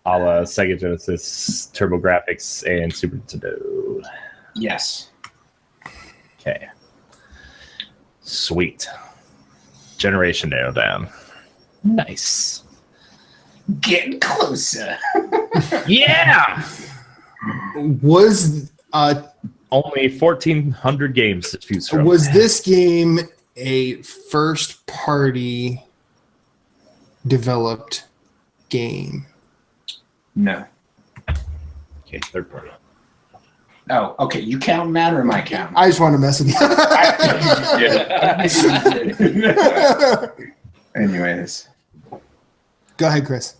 a la Sega Genesis, TurboGrafx, and Super Nintendo? Yes. Okay. Sweet. Generation narrowed down. Nice. Getting closer. Yeah. Was only 1,400 games to choose from. Was this game a first-party developed game? No. Okay, third party. Oh, okay. You count Matt or am I counting? I just want to mess with you. Anyways. Go ahead, Chris.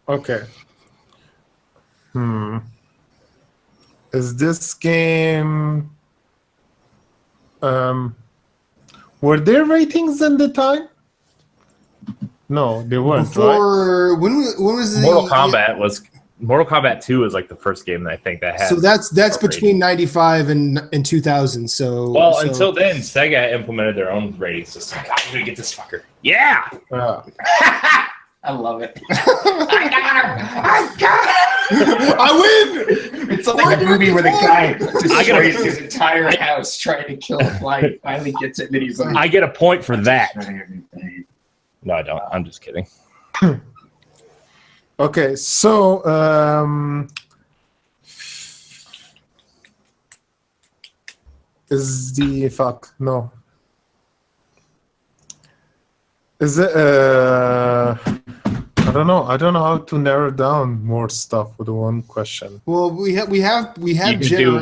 Okay. Is this game? Were there ratings in the time? No, they weren't. Before right? When was the Mortal Kombat 2 was like the first game that I think that had. So that's between 95 and 2000. So until then, Sega implemented their own rating system. God, I'm gonna get this fucker. Yeah. I love it. I got her! I win! It's like a movie where the guy destroys his entire house trying to kill a fly. He finally gets it, and then he's like, I get a point for that. No, I don't. I'm just kidding. Okay, so is the fuck no? Is it? I don't know. I don't know how to narrow down more stuff with one question. Well, we have You could do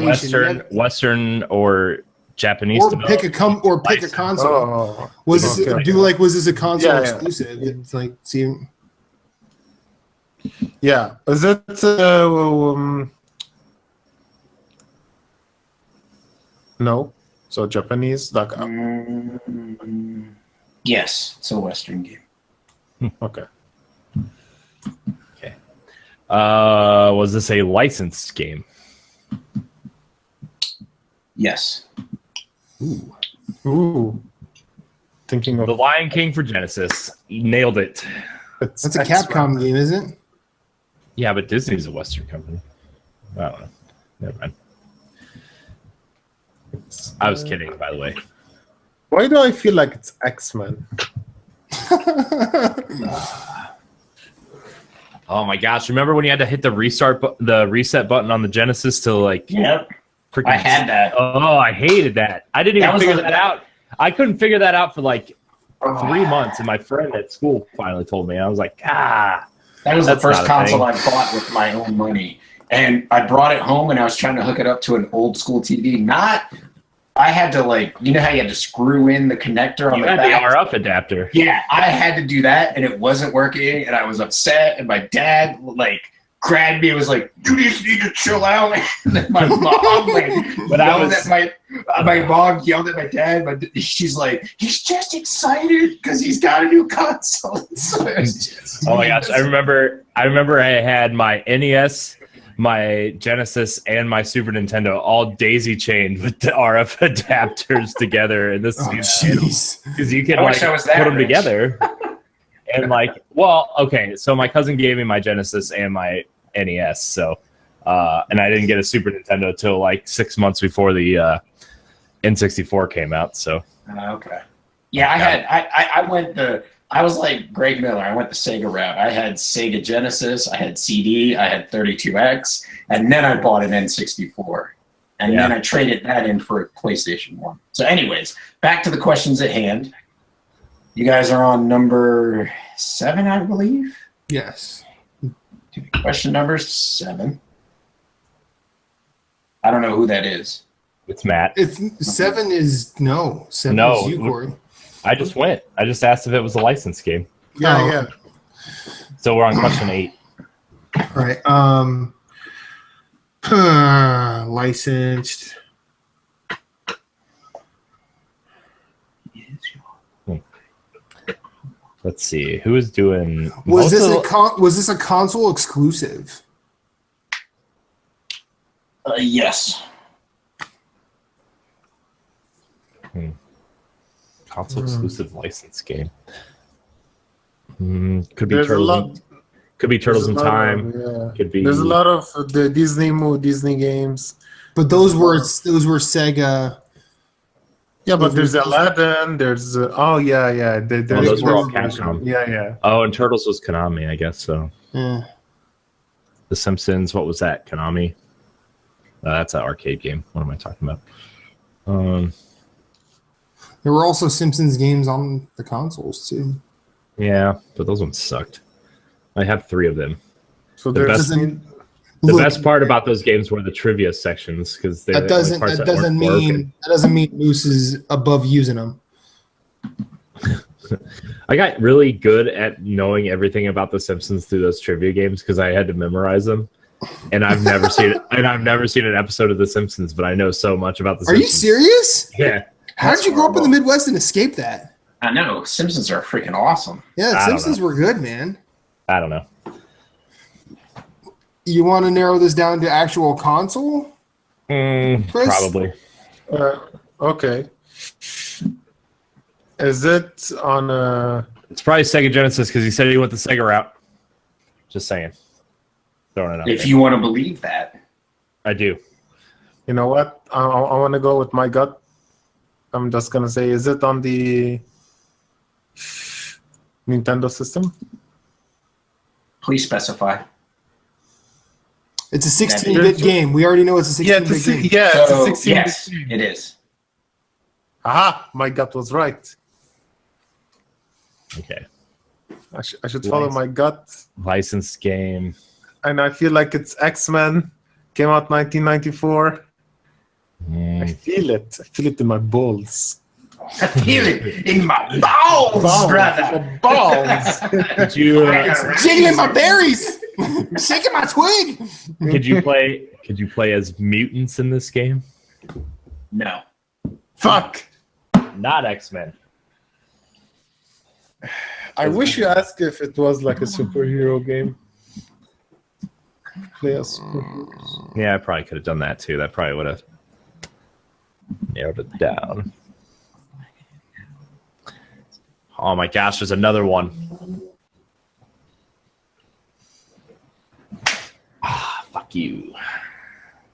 Western or Japanese, or pick a console. Oh, Was this a console Yeah. exclusive? It's like, see, yeah. Is it? No. So Japanese, like yes, it's a Western game. okay. Okay. Was this a licensed game? Yes. Ooh. Thinking of The Lion King for Genesis. You nailed it. that's a Capcom game, isn't it? Yeah, but Disney's a Western company. I don't know. Never mind. I was kidding, by the way. Why do I feel like it's X-Men? Oh my gosh! Remember when you had to hit the reset button on the Genesis to like? Yep. I had that. Oh, I hated that. I didn't even figure that out. I couldn't figure that out for like 3 months, and my friend at school finally told me. I was like, That was the first console I bought with my own money. And I brought it home, and I was trying to hook it up to an old school TV. I had to, like, you know how you had to screw in the connector on the back? The RF adapter. Yeah, I had to do that, and it wasn't working, and I was upset, and my dad, like, grabbed me and was like, you just need to chill out. And then my mom, my mom yelled at my dad, but she's like, he's just excited because he's got a new console. Oh my gosh, I remember I had my NES, my Genesis, and my Super Nintendo all daisy chained with the RF adapters together, and this is because you can like put them together. And like, well, okay, so my cousin gave me my Genesis and my NES, so and I didn't get a Super Nintendo till like 6 months before the N64 came out. So okay, yeah, I was like Greg Miller. I went the Sega route. I had Sega Genesis, I had CD, I had 32X, and then I bought an N64. And then I traded that in for a PlayStation 1. So anyways, back to the questions at hand. You guys are on number 7, I believe? Yes. Question number 7. I don't know who that is. It's Matt. It's 7 is no. 7 is you, Corey. I just went. I just asked if it was a licensed game. Yeah. So we're on question 8. All right. Licensed. Let's see. Who is doing? Was this a console exclusive? Yes. Console exclusive license game. Could be Turtles. Could be Turtles in Time. Could be. There's a lot of the Disney games. But those were Sega. Yeah, but there's Aladdin. There's those were all Capcom. Yeah. Oh, and Turtles was Konami, I guess so. Yeah. The Simpsons. What was that? Konami. That's an arcade game. What am I talking about? There were also Simpsons games on the consoles too. Yeah, but those ones sucked. I have 3 of them. So the best part about those games were the trivia sections because that doesn't mean Moose is above using them. I got really good at knowing everything about the Simpsons through those trivia games because I had to memorize them. And I've never seen an episode of The Simpsons, but I know so much about the Simpsons. Are you serious? Yeah. How did you grow up in the Midwest and escape that? I know. Simpsons are freaking awesome. Yeah, the Simpsons were good, man. I don't know. You want to narrow this down to actual console? Probably. Okay. Is it on a... It's probably Sega Genesis because he said he went the Sega route. Just saying. Throwing it out If there. you want to believe that. I do. You know what? I want to go with my gut. I'm just going to say, is it on the Nintendo system? Please specify. It's a 16-bit game. We already know it's a 16-bit game. Yeah, So, it's a 16-bit yes, game. it is. Aha! My gut was right. Okay. I should follow my gut. Licensed game. And I feel like it's X-Men. Came out 1994. I feel it. I feel it in my balls. I feel it in my balls, brother. Balls. Did you Jiggling my berries, shaking my twig. could you play as mutants in this game? No. Fuck. Not X-Men. I wish you asked if it was like a superhero game. Play as superheroes. Yeah, I probably could have done that too. That probably would have narrowed it down. Oh my gosh, there's another one. Ah, fuck you.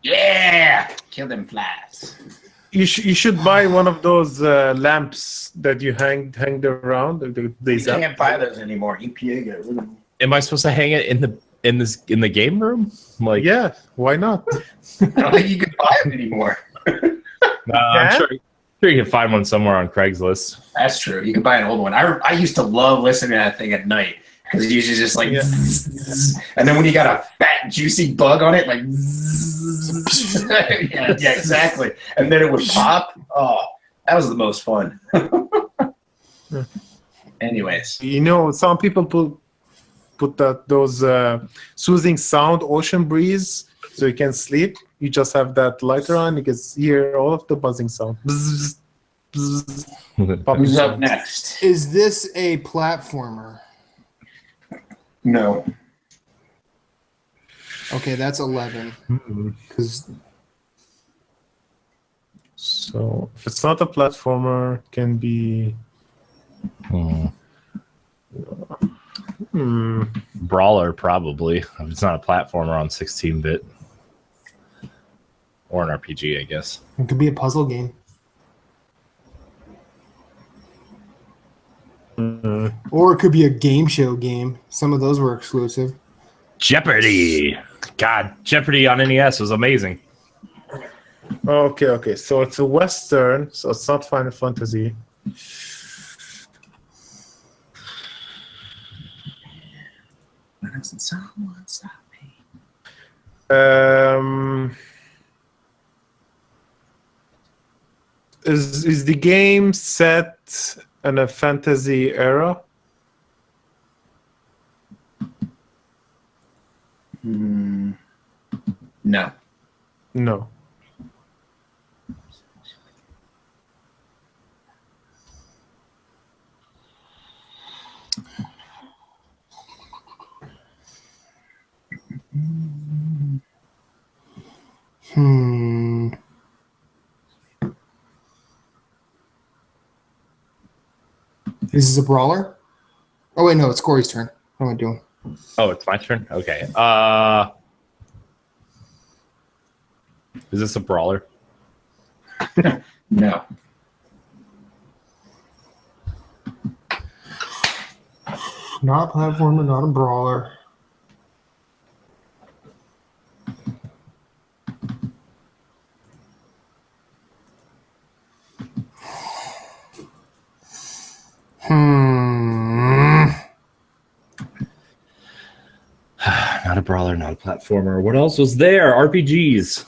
Yeah! Kill them flies. You should buy one of those lamps that you hang around. They You zap. can't buy those anymore. EPA got rid of them. Am I supposed to hang it in the game room? Like, Yeah, why not? I don't think you can buy them anymore. I'm sure you can find one somewhere on Craigslist. That's true. You can buy an old one. I used to love listening to that thing at night because it usually just like, zzz, and then when you got a fat juicy bug on it, like, zzz, yeah, exactly. And then it would pop. Oh, that was the most fun. Anyways, You know, some people put those soothing sound, ocean breeze, so you can sleep. You just have that lighter on, you can hear all of the buzzing sound. Bzz, bzz, popping who's up sound. next? Is this a platformer? No. Okay, that's 11. Because So if it's not a platformer, it can be Brawler, probably. If it's not a platformer on 16-bit. Or an RPG, I guess. it could be a puzzle game. Or it could be a game show game. Some of those were exclusive. Jeopardy! God, Jeopardy on NES was amazing. Okay. So it's a Western, so it's not Final Fantasy. Why doesn't someone stop me? Is the game set in a fantasy era? No. No. This is a brawler? Oh, wait, no, it's Corey's turn. What am I doing? Oh, it's my turn? Okay. Is this a brawler? No. Not a platformer, not a brawler. Not a brawler, not a platformer. What else was there? RPGs.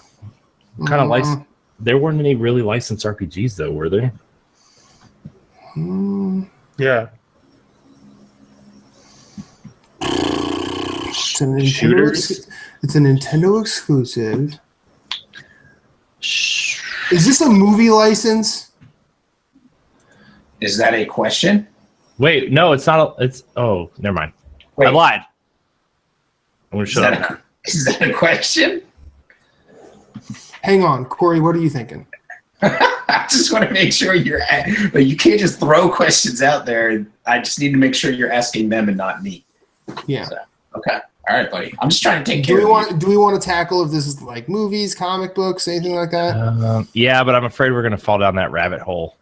Kind of licensed. There weren't any really licensed RPGs, though, were there? Yeah. It's a Nintendo exclusive. Is this a movie license? Is that a question? Wait, no, it's not. It's never mind. Wait. I lied. I'm gonna shut up. Is that a question? Hang on, Corey, what are you thinking? I just want to make sure but you can't just throw questions out there. I just need to make sure you're asking them and not me. Yeah. So, okay. All right, buddy. I'm just trying to take care of you. Do we want to tackle if this is like movies, comic books, anything like that? Yeah, but I'm afraid we're going to fall down that rabbit hole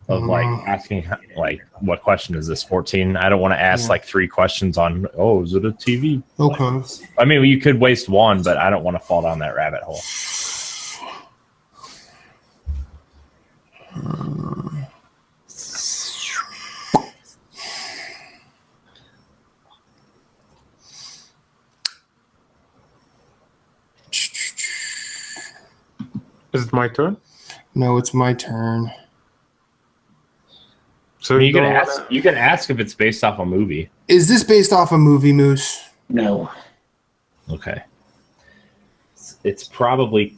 of like asking like, what question is this? 14? I don't want to ask like 3 questions on, is it a TV? Okay. I mean, you could waste one, but I don't want to fall down that rabbit hole. Is it my turn? No, it's my turn. So you can ask if it's based off a movie. Is this based off a movie, Moose? No. Okay. It's probably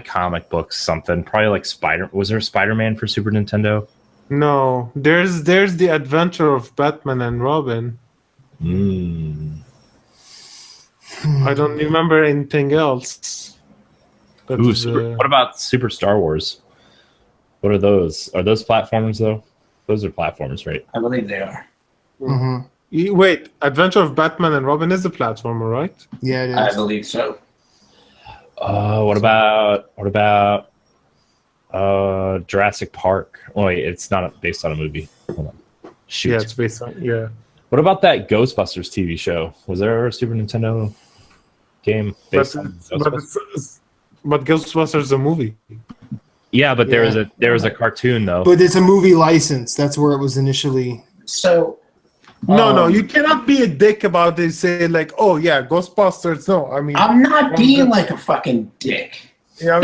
comic books, something. Probably like was there a Spider-Man for Super Nintendo? No. There's the Adventure of Batman and Robin. I don't remember anything else. What about Super Star Wars? What are those? Are those platformers, though? Those are platformers, right? I believe they are. Mm-hmm. Wait, Adventure of Batman and Robin is a platformer, right? Yeah, it is. I believe so. What about Jurassic Park? Oh, wait, it's not based on a movie. Hold on. Shoot. Yeah, it's based on, yeah. What about that Ghostbusters TV show? Was there ever a Super Nintendo game based on Ghostbusters? But Ghostbusters is a movie. Yeah, but there was a cartoon though. But it's a movie license. That's where it was initially. So no, you cannot be a dick about this. Say like, oh yeah, Ghostbusters. No, I mean, I'm not being like a fucking dick. Yeah,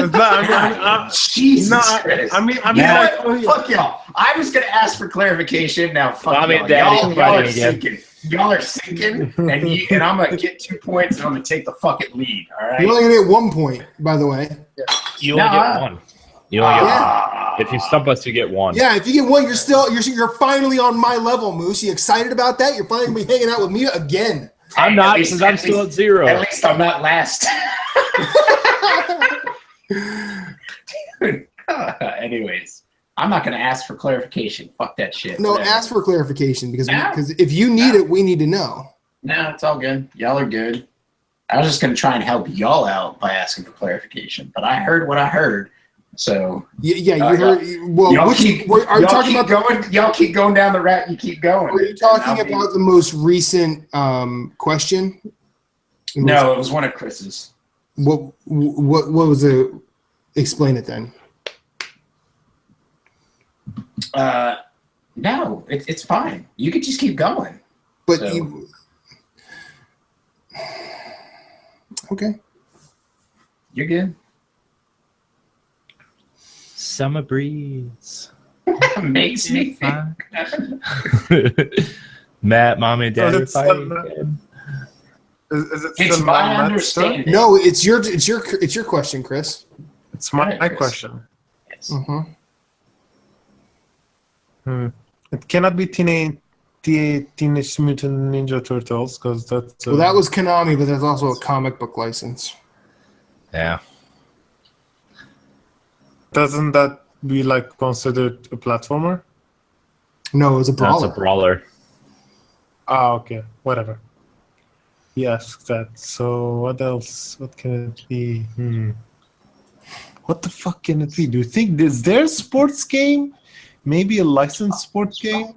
Jesus Christ. I mean, fuck y'all. I was gonna ask for clarification. Now, fuck Mommy y'all. and Daddy, Y'all are sinking, and I'm gonna get 2 points, and I'm gonna take the fucking lead. All right. You're only gonna get 1 point, by the way. You only get one. You only get one. If you stump us, you get one. Yeah, if you get one, you're finally on my level, Moose. You excited about that? You're finally gonna be hanging out with me again. I'm not, because I'm still at 0. At least I'm not last. Anyways, I'm not going to ask for clarification. Fuck that shit. No, ask for clarification because if you need it, we need to know. No, it's all good. Y'all are good. I was just going to try and help y'all out by asking for clarification, but I heard what I heard. So you heard. Well, y'all keep going down the route. You keep going. Are you talking about the most recent question? No, it was one of Chris's. What was it? Explain it then. No, it's fine. You could just keep going. But okay. You're good. Summer breeze makes me think. Matt, Mommy, and Daddy are fighting again. Is it It's my understanding. No, it's your question, Chris. It's my question. Yes. It cannot be Teenage Mutant Ninja Turtles because that's. Well, that was Konami, but there's also a comic book license. Yeah. Doesn't that be like considered a platformer? No, it's a brawler. That's a brawler. Ah, okay, whatever. Yes, that. So what else? What can it be? What the fuck can it be? Do you think is there a sports game? Maybe a licensed sports game?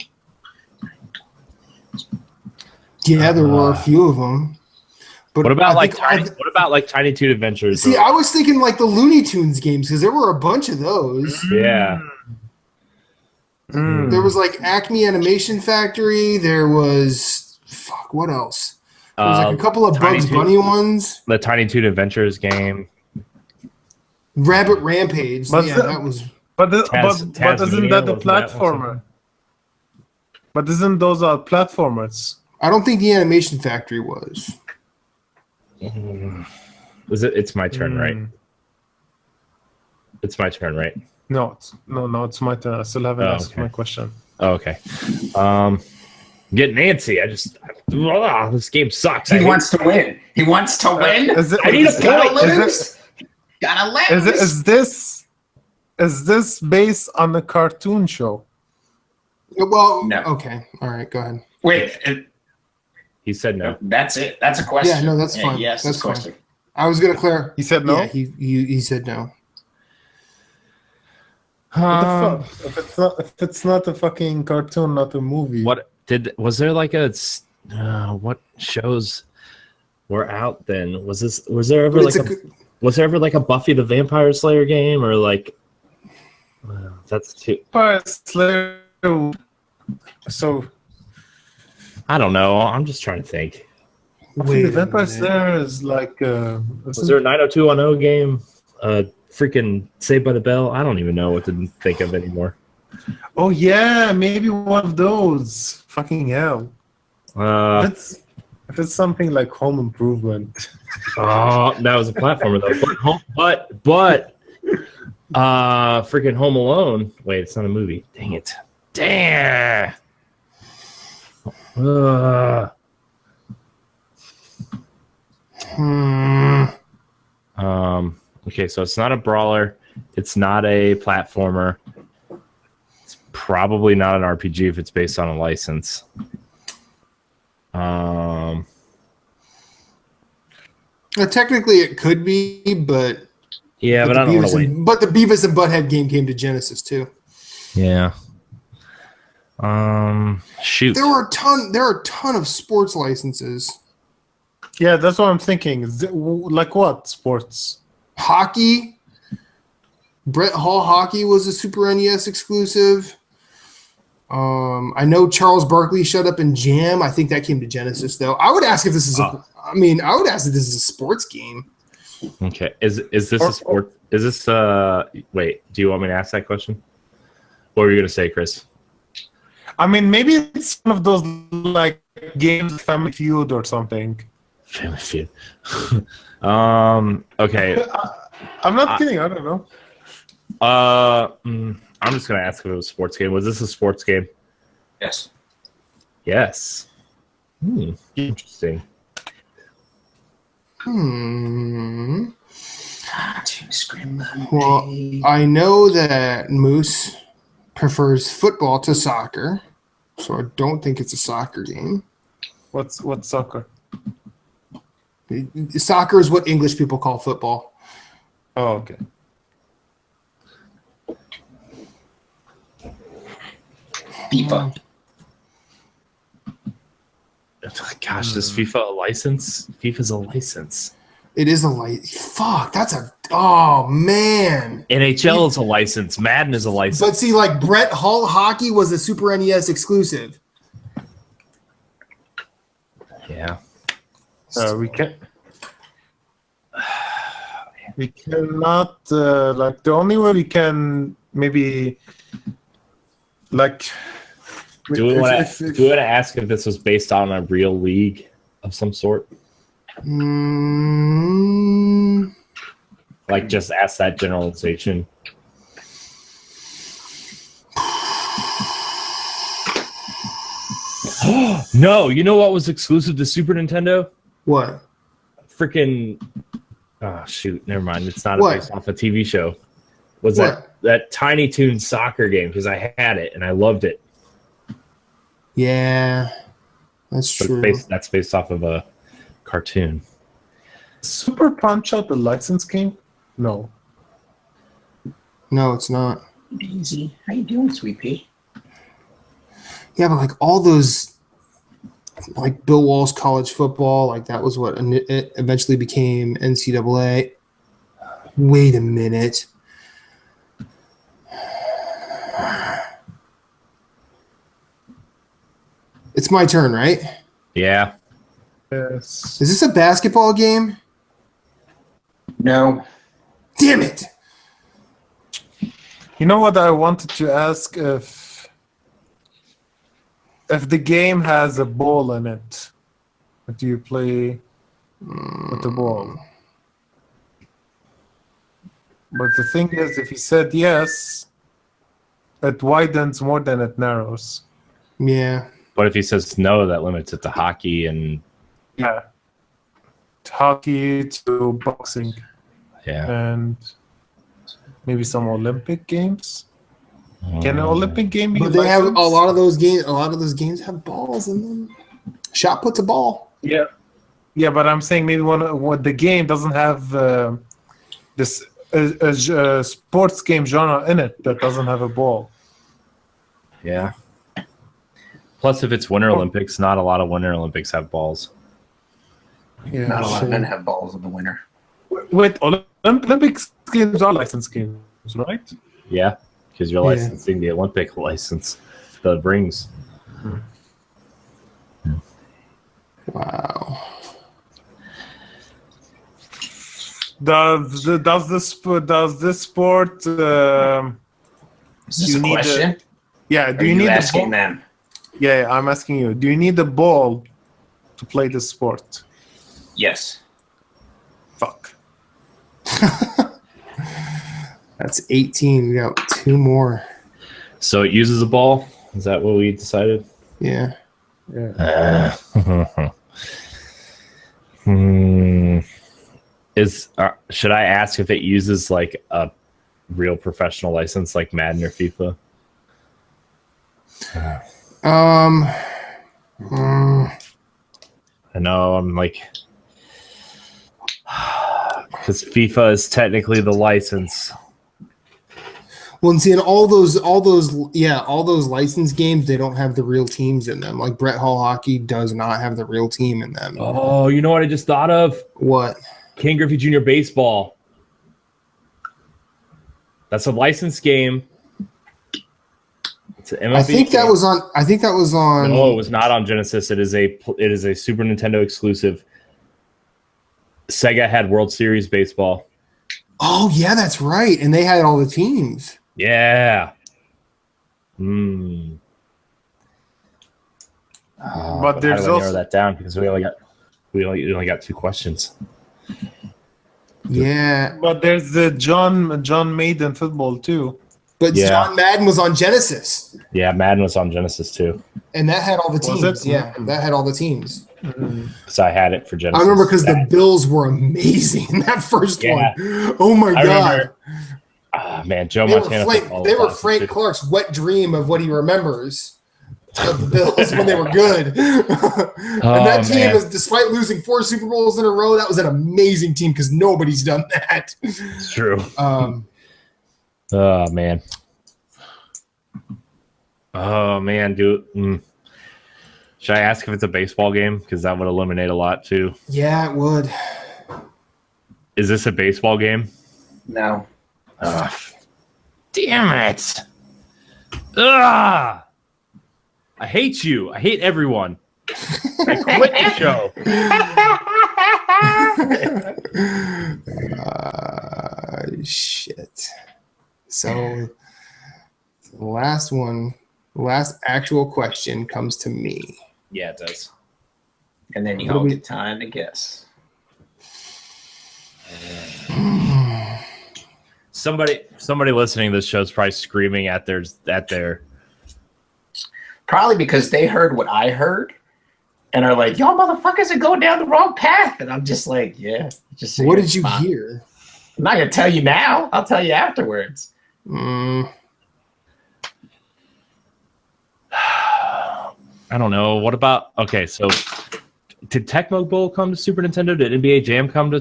Yeah, there were a few of them. But what about Tiny Toon Adventures? See, I was thinking like the Looney Tunes games because there were a bunch of those. Yeah. There was like Acme Animation Factory. There was what else? There was like a couple of Bugs Bunny ones. The Tiny Toon Adventures game. Rabbit Rampage. That was. But isn't that the platformer? But isn't those are platformers? I don't think the Animation Factory was. Was it? It's my turn, right? It's my turn, right? No, it's my turn. I still haven't asked my question. Oh, okay. Get Nancy. This game sucks. He wants to win. He wants to win. I need a point. Gotta lose. Is this Is this based on a cartoon show? Well, No. okay. All right, go ahead. Wait, He said no. that's it. That's a question. Yeah, no, that's fine. Yes, That's a question. I was gonna clear. He said no. Yeah, he said no. What the fuck? If it's not a fucking cartoon, not a movie. Was there like a what shows were out then? Was there ever like a Buffy the Vampire Slayer game or like that's too Vampire Slayer. So I don't know. I'm just trying to think. Buffy the Vampire Slayer is like was there a 90210 game? Freaking Saved by the Bell? I don't even know what to think of anymore. Oh yeah, maybe one of those. Fucking hell. If it's something like Home Improvement. Oh, that was a platformer though. But freaking Home Alone. Wait, it's not a movie. Dang it. Damn. Okay, so it's not a brawler. It's not a platformer. It's probably not an RPG if it's based on a license. Technically, it could be, but yeah, but I don't want to wait. But the Beavis and Butthead game came to Genesis too. Yeah. Shoot. There are a ton of sports licenses. Yeah, that's what I'm thinking. Like what sports? Hockey. Brett Hall Hockey was a Super NES exclusive. I know Charles Barkley showed up in Jam. I think that came to Genesis though. I would ask if this is I would ask if this is a sports game. Okay. Is this a sport? Is this wait, do you want me to ask that question? What were you gonna say, Chris? I mean, maybe it's one of those like games, Family Feud or something. Family Feud. Okay. I'm not kidding. I don't know. I'm just gonna ask if it was a sports game. Was this a sports game? Yes. Yes. Interesting. Well, I know that Moose prefers football to soccer, so I don't think it's a soccer game. What's soccer? Soccer is what English people call football. Oh, okay. FIFA. Gosh, is FIFA a license? FIFA's a license. It is a license. Fuck, oh man. NHL is a license. Madden is a license. But see, like Brett Hall Hockey was a Super NES exclusive. Yeah. We cannot like the only way we can maybe like. Do we want to ask if this was based on a real league of some sort? Like, just ask that generalization. No, you know what was exclusive to Super Nintendo? What? Freaking. Oh, shoot. Never mind. It's not based off a TV show. Was that Tiny Toon soccer game? Because I had it and I loved it. Yeah, that's true. That's based off of a cartoon. Super Punch Out the license game? No. No, it's not. Easy. How you doing, Sweet Pea? Yeah, but like all those, like Bill Walsh college football, like that was what it eventually became NCAA. Wait a minute. It's my turn, right? Yeah. Yes. Is this a basketball game? No. Damn it! You know what I wanted to ask if the game has a ball in it, do you play with the ball? But the thing is, if he said yes, it widens more than it narrows. Yeah. But if he says no, that limits it to hockey and yeah, hockey to boxing. Yeah. And Maybe some Olympic games. Can an Olympic game be But they have licensed? a lot of those games. A lot of those games have balls in them. Shot puts a ball. Yeah, yeah, but I'm saying maybe what the game doesn't have this sports game genre in it that doesn't have a ball. Yeah. Plus, if it's Winter Olympics, not a lot of Winter Olympics have balls. Yeah, Not a lot of men have balls in the winter. Wait, Olympics games are licensed games, right? Yeah, because you're licensing the Olympic license, the rings. Wow. Does this sport? Is this a question? Yeah. Do Are you you need asking the ball? them? Yeah, I'm asking you. Do you need the ball to play this sport? Yes. Fuck. That's 18. We got 2 more. So it uses a ball? Is that what we decided? Yeah. Should I ask if it uses like a real professional license like Madden or FIFA? I know I'm like, because FIFA is technically the license. Well, and see, in all those licensed games, they don't have the real teams in them. Like Brett Hall Hockey does not have the real team in them. Oh, you know what I just thought of? What? King Griffey Jr. Baseball. That's a licensed game. It's an MLB I think game. that was on. No, it was not on Genesis. It is a Super Nintendo exclusive. Sega had World Series Baseball. Oh yeah, that's right, and they had all the teams. Yeah. But there's how do I narrow also that down because we only got 2 questions. Yeah, but there's the John Madden football too. but Yeah. John Madden was on Genesis, Yeah, Madden was on Genesis too. and that had all the Was teams. it? Yeah, that had all the teams. Because I had it for Genesis. I remember because the Bills were amazing in that first Yeah. one. Oh my I god. remember- man, Joe They Montana. they were Frank Clark's wet dream of what he remembers of the Bills when they were good. And that team, man. despite losing 4 Super Bowls in a row, that was an amazing team because nobody's done that. It's true. Oh man. Oh man, dude. Should I ask if it's a baseball game? Because that would eliminate a lot too. Yeah, it would. Is this a baseball game? No. Damn it. Ugh. I hate you. I hate everyone. I quit the show. Shit. So the last actual question comes to me. Yeah, it does. And then you What do all we- get time to guess. Somebody listening to this show is probably screaming at their Probably because they heard what I heard and are like, y'all motherfuckers are going down the wrong path. And I'm just like, yeah. Just so What you're did you fine. hear? I'm not going to tell you now. I'll tell you afterwards. I don't know. What about so did Tecmo Bowl come to Super Nintendo? Did NBA Jam come to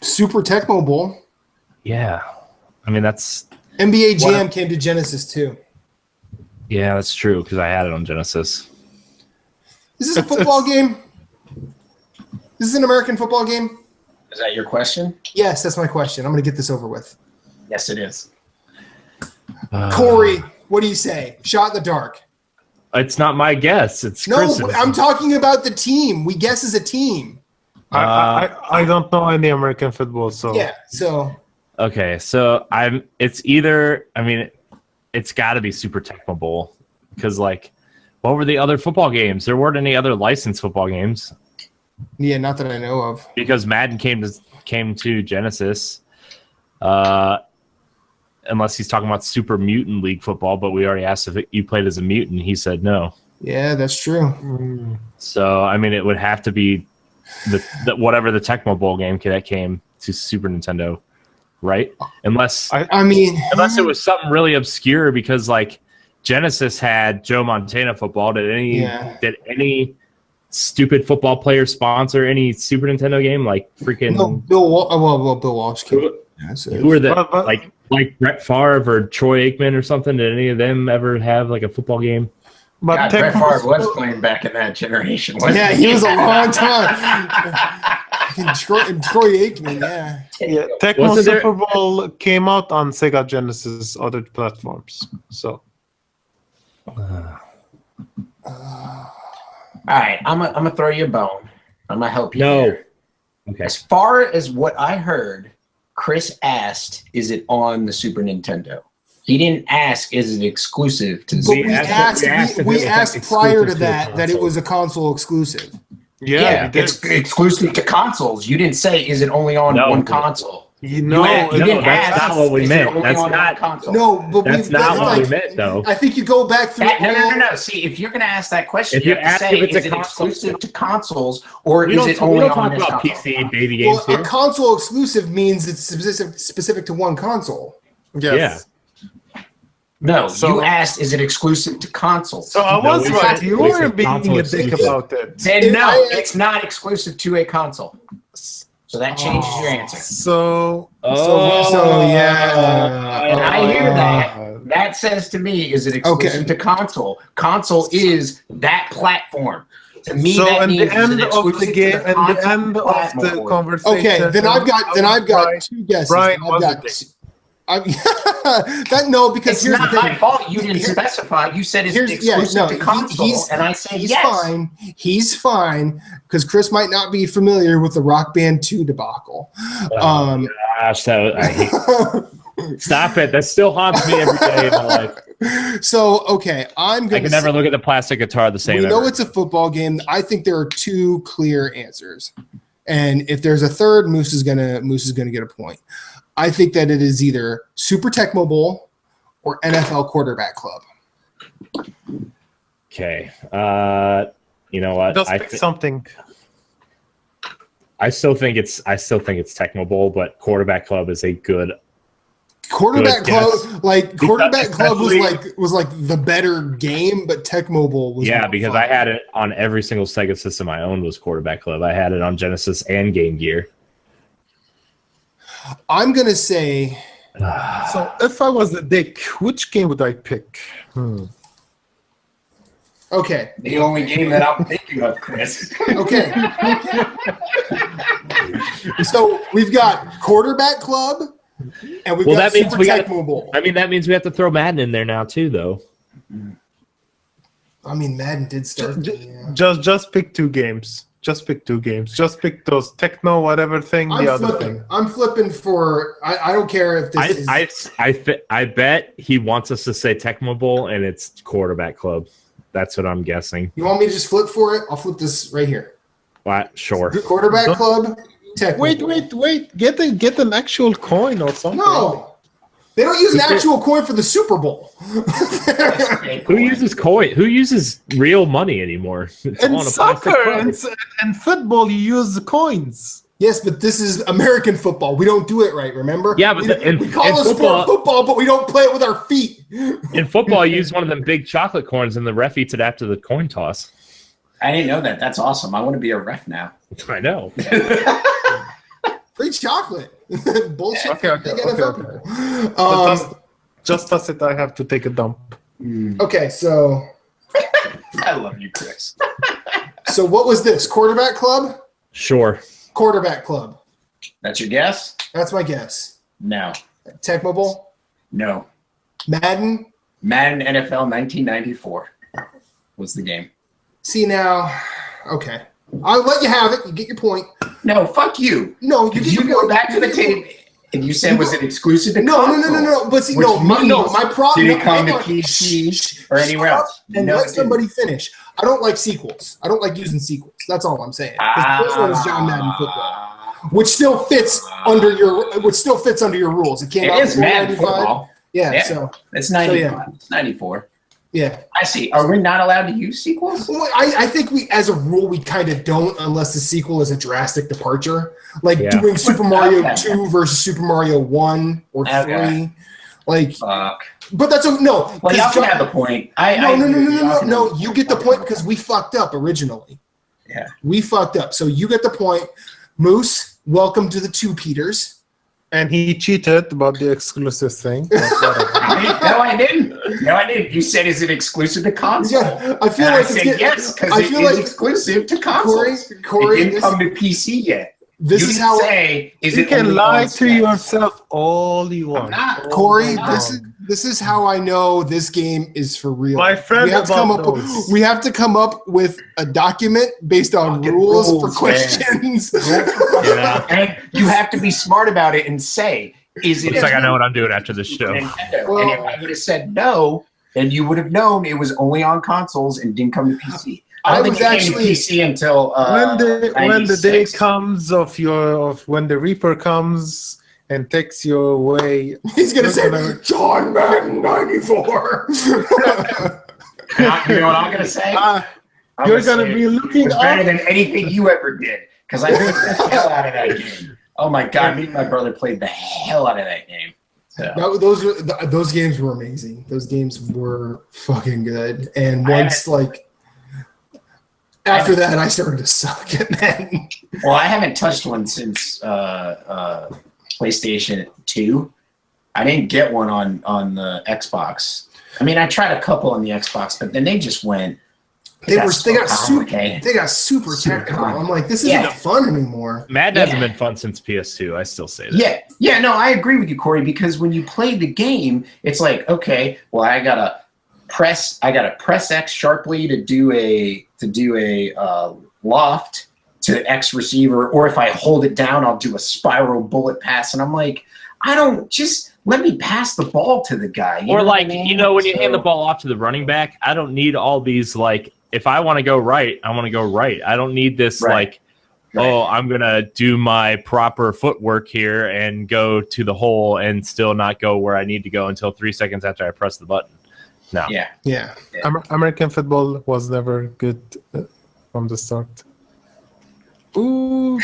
Super Tecmo Bowl. Yeah. I mean that's NBA Jam came to Genesis too. yeah, that's true because I had it on Genesis. Is this a football game? Is this an American football game? Is that your question? Yes, that's my question. I'm going to get this over with. Yes, it is. Corey, what do you say? Shot in the dark. It's not my guess. It's No, Chris's. I'm talking about the team. We guess as a team. I don't know any American football, so Yeah, so Okay, so it's either it's got to be Super Tecmo Bowl because like what were the other football games? There weren't any other licensed football games yeah, not that I know of. because Madden came to Genesis. Unless he's talking about Super Mutant League football, but we already asked if you played as a mutant. He said no. Yeah, that's true. So it would have to be the whatever the Tecmo Bowl game that came to Super Nintendo. right? Unless I mean, unless it was something really obscure, because like Genesis had Joe Montana football. Did any stupid football player sponsor any Super Nintendo game? Like freaking Bill Walsh. Who were the like Brett Favre or Troy Aikman or something? Did any of them ever have like a football game? But God, Brett Favre was playing back in that generation. Yeah, he was a long time. and Troy Aikman, yeah. Tecmo Super Bowl came out on Sega Genesis, other platforms. So, all right, I'm gonna throw you a bone. I'm gonna help you. Here. Okay. As far as what I heard, Chris asked, "Is it on the Super Nintendo?" He didn't ask, "Is it exclusive to?" But we asked prior to that it was a console exclusive. Yeah, it's exclusive to consoles. You didn't say, "Is it only on one console?" That's not what we meant. That's not console. No, but that's not what we meant, though. I think you go back through. No. See, if you're going to ask that question, you have to say, "Is it exclusive to consoles, or is it only on this console?" PC baby games here. A console exclusive means it's specific to one console. Yes. Yeah. No, you asked, "Is it exclusive to consoles?" So I was right. You were being a dick about it. Then no, it's not exclusive to a console. So that changes your answer. So yeah. And I hear that. That says to me, "Is it exclusive to console?" Console is that platform. To me, so that at means the end of the game, at the end of the conversation. Okay, then I've got two guesses. Brian because it's not my fault. You didn't specify. You said it's exclusive to console, and I say yes. He's fine because Chris might not be familiar with the Rock Band 2 debacle. Gosh, stop it! That still haunts me every day of my life. So okay, I can never look at the plastic guitar the same. We know it's a football game. I think there are two clear answers, and if there's a third, Moose is gonna get a point. I think that it is either Super Tecmo Bowl or NFL Quarterback Club. Okay. You know what? Just pick something. I still think it's Tecmo Bowl, but Quarterback Club is a good Quarterback Club. Guess. Like Quarterback Club was like the better game, but Tecmo Bowl was because fun. I had it on every single Sega system I owned was Quarterback Club. I had it on Genesis and Game Gear. I'm going to say... So if I was a dick, which game would I pick? Okay. The only game that I'm thinking of, Chris. Okay. So we've got Quarterback Club, and we've got Super Tecmo Bowl. I mean, that means we have to throw Madden in there now, too, though. I mean, Madden did start... Just pick two games. Just pick two games. Just pick those Tecmo, whatever thing, other thing. I'm flipping for... I don't care if this is... I bet he wants us to say Tecmo Bowl, and it's Quarterback Club. That's what I'm guessing. You want me to just flip for it? I'll flip this right here. What? Sure. Quarterback Club, Tecmo Bowl. Wait. Get an actual coin or something. No. They don't use an actual coin for the Super Bowl. Who uses coin? Who uses real money anymore? In soccer and football, you use the coins. Yes, but this is American football. We don't do it right, remember? Yeah, but we call it football, but we don't play it with our feet. In football, you use one of them big chocolate corns, and the ref eats it after the coin toss. I didn't know that. That's awesome. I want to be a ref now. I know. Free chocolate. Bullshit. Okay. Just as it, I have to take a dump. Okay, so... I love you, Chris. So what was this? Quarterback Club? Sure. Quarterback Club. That's your guess? That's my guess. No. Tecmo Bowl? No. Madden? Madden NFL 1994 was the game. See now, okay. I'll let you have it. You get your point. No, fuck you. No, you go back to the tape and you said, was it exclusive to console? No. But see, my problem. Did it come to PC or anywhere else? And let somebody finish. I don't like sequels. I don't like using sequels. That's all I'm saying. Because this one is John Madden Football, which still fits under your rules. It came out in Madden Football. Yeah, so it's 95. It's 94. Yeah. I see. Are we not allowed to use sequels? Well, I think we, as a rule, we kind of don't unless the sequel is a drastic departure. Like doing Super Mario 2 versus Super Mario 1 or 3. Like, but that's no. Well, y'all can have the point. No. You get the point because we fucked up originally. Yeah. We fucked up. So you get the point. Moose, welcome to the Two Peters. And he cheated about the exclusive thing. No, I didn't. You said, is it exclusive to console? Yeah, I feel like I said yes, because it is exclusive to consoles. Corey, it didn't come to PC yet. This you is how you can lie to yourself all you want. Corey, this is how I know this game is for real. My friend, we have to come up with a document based on rules for questions. And you have to be smart about it and say, is it? Looks like I know what I'm doing after this show. Nintendo. Well, and if I would have said no, then you would have known it was only on consoles and didn't come to PC. I don't think it came to PC until when the day comes when the Reaper comes and takes you away. He's gonna say John Madden 94. You know what I'm gonna say? You're gonna be looking up. Better than anything you ever did because I played the hell out of that game. Oh my god, me and my brother played the hell out of that game. So. Those games were amazing. Those games were fucking good. And once after that, I started to suck at Madden. Well, I haven't touched one since PlayStation 2. I didn't get one on the Xbox. I mean, I tried a couple on the Xbox, but then they just went. They got super technical. I'm like, this isn't fun anymore. Madden hasn't been fun since PS2. I still say that. Yeah. No, I agree with you, Corey. Because when you play the game, it's like, okay, well, I gotta press X sharply to do a loft to X receiver, or if I hold it down, I'll do a spiral bullet pass, and I'm like, I don't just let me pass the ball to the guy. Or like, when you hand the ball off to the running back, I don't need all these like. If I want to go right, I want to go right. I don't need this I'm gonna do my proper footwork here and go to the hole and still not go where I need to go until 3 seconds after I press the button. No. Yeah. American football was never good from the start. Ooh.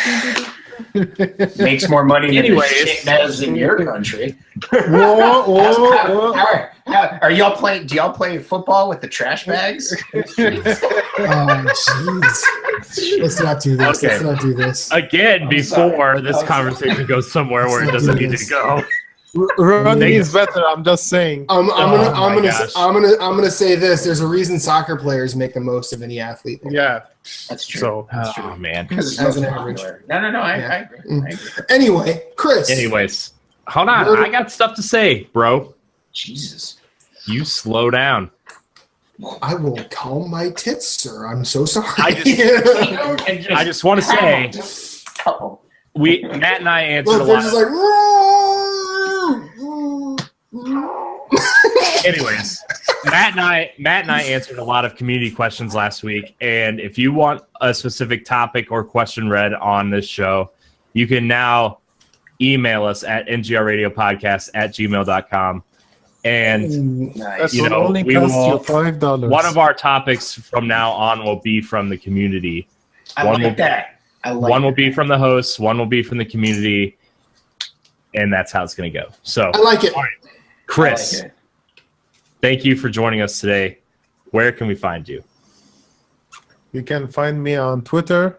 Makes more money than the shit does in your country. Whoa. Are y'all playing? Do y'all play football with the trash bags? Jeez. Let's not do this. Okay. Let's not do this. Again, before this conversation goes somewhere where it doesn't need to go. Running is better. I'm just saying. I'm gonna say this. There's a reason soccer players make the most of any athlete. Yeah, that's true. So, that's true. Oh man, because it's an average. No. I agree. Anyway, Chris. Anyways, hold on. I got stuff to say, bro. Jesus. You slow down. I will calm my tits, sir. I'm so sorry. I just want to say, Matt and I answered a lot. Just like, anyways, Matt and I answered a lot of community questions last week, and if you want a specific topic or question read on this show, you can now email us at ngrradiopodcast@gmail.com. And nice. we will, $5. One of our topics from now on will be from the community. One will be from the hosts, one will be from the community, and that's how it's going to go. So I like it. All right. Chris, thank you for joining us today. Where can we find you? You can find me on Twitter.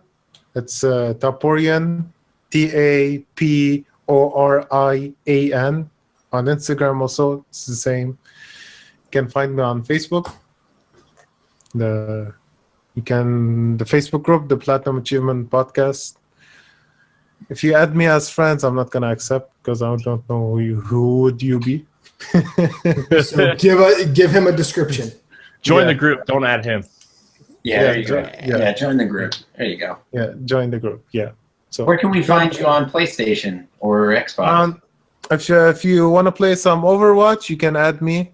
It's Taporian, TAPORIAN. On Instagram also, it's the same. You can find me on Facebook. The Facebook group, the Platinum Achievement Podcast. If you add me as friends, I'm not gonna accept because I don't know who would you be. So give him a description. Join the group. Don't add him. There you go. Yeah, join the group. There you go. Yeah, join the group. Yeah. So where can we find you on PlayStation or Xbox? If you want to play some Overwatch, you can add me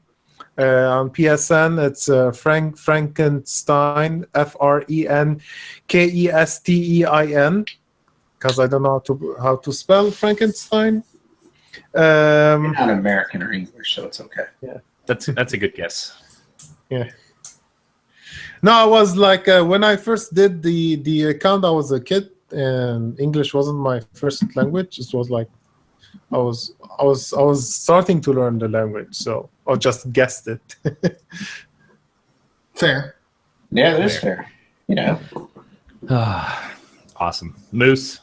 on PSN. It's Frankenstein, FRENKESTEIN, because I don't know how to spell Frankenstein. You're not American or English, so it's okay. Yeah, that's a good guess. Yeah. No, I was like when I first did the account, I was a kid, and English wasn't my first language. It was like I was starting to learn the language, so I just guessed it. Fair. Yeah, that is fair. You know. Awesome. Moose.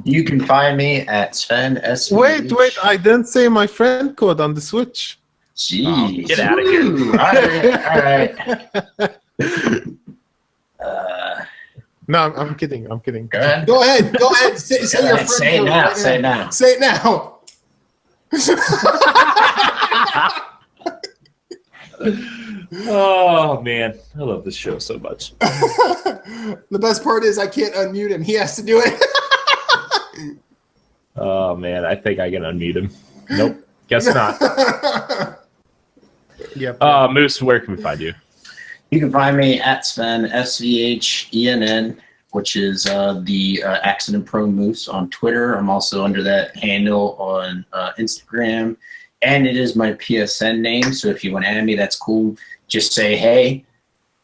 You can find me at Sven S. Wait, I didn't say my friend code on the Switch. Jeez. Get out of here. Ooh, all right. No, I'm kidding. Go ahead. Go ahead. Say your friend Say it code now. right Say it now. Say it now. Oh man, I love this show so much. The best part is I can't unmute him. He has to do it. Oh man, I think I can unmute him. Nope, guess not. Yep. Moose, where can we find you? You can find me at Sven SVHENN, which is the Accident Prone Moose on Twitter. I'm also under that handle on Instagram, and it is my PSN name. So if you want to add me, that's cool. Just say hey.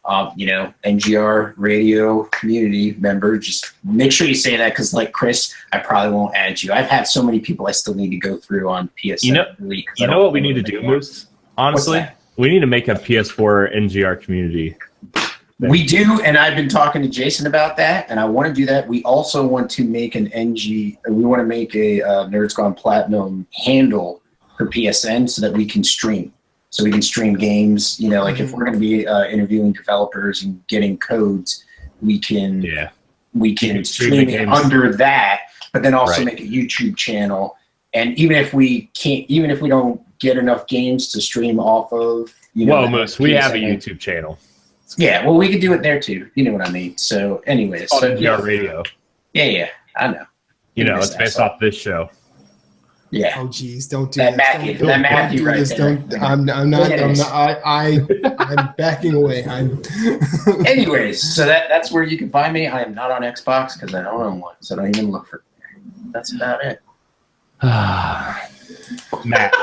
NGR radio community member. Just make sure you say that, because like Chris, I probably won't add you. I've had so many people I still need to go through on PSN. You know what we need to do, Moose? Honestly, we need to make a PS4 NGR community. We do, and I've been talking to Jason about that, and I want to do that. We also want to make we want to make a Nerds Gone Platinum handle for PSN so that we can stream. So we can stream games, like if we're going to be interviewing developers and getting codes, we can stream it under that, but then also make a YouTube channel. And even if we don't get enough games to stream off of, Moose, we have a YouTube channel. Yeah, well, we could do it there too. You know what I mean? So, anyways, NGR radio. Yeah, I know. It's based off this show. Yeah. Oh geez, don't do that. Matthew. That Matthew right this. there. I'm not. I'm backing away. Anyways, so that's where you can find me. I am not on Xbox because I don't own one, so don't even look for it. That's about it. Matt.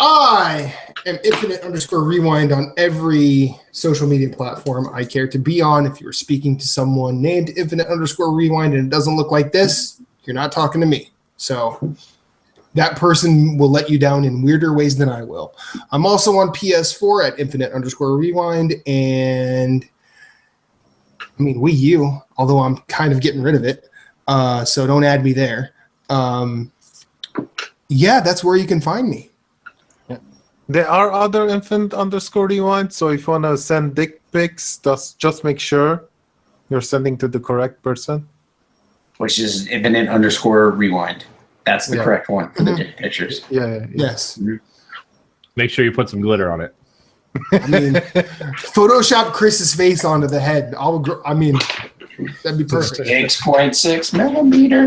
I am Infinite_Rewind on every social media platform I care to be on. If you're speaking to someone named Infinite_Rewind and it doesn't look like this, you're not talking to me. So that person will let you down in weirder ways than I will. I'm also on PS4 at Infinite_Rewind, and Wii U, although I'm kind of getting rid of it. So don't add me there. That's where you can find me. There are other Infinite_Rewind, so if you want to send dick pics, just make sure you're sending to the correct person. Which is Infinite_Rewind. That's the correct one for the dick pictures. Yeah. Yes. Make sure you put some glitter on it. Photoshop Chris's face onto the head. That'd be perfect. 6.6 millimeter.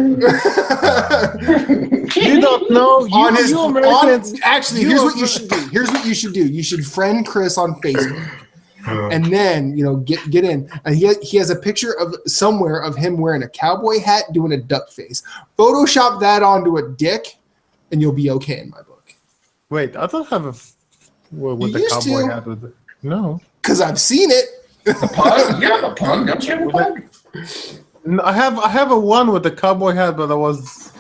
You don't know. Actually, here's what you should do. You should friend Chris on Facebook. And then, get in. And he has a picture of somewhere of him wearing a cowboy hat doing a duck face. Photoshop that onto a dick, and you'll be okay in my book. Wait, I don't have with the cowboy hat with it. No. Because I've seen it. The pug? Yeah, the pug. Don't you have a pug? No, I have a one with the cowboy hat, but I was.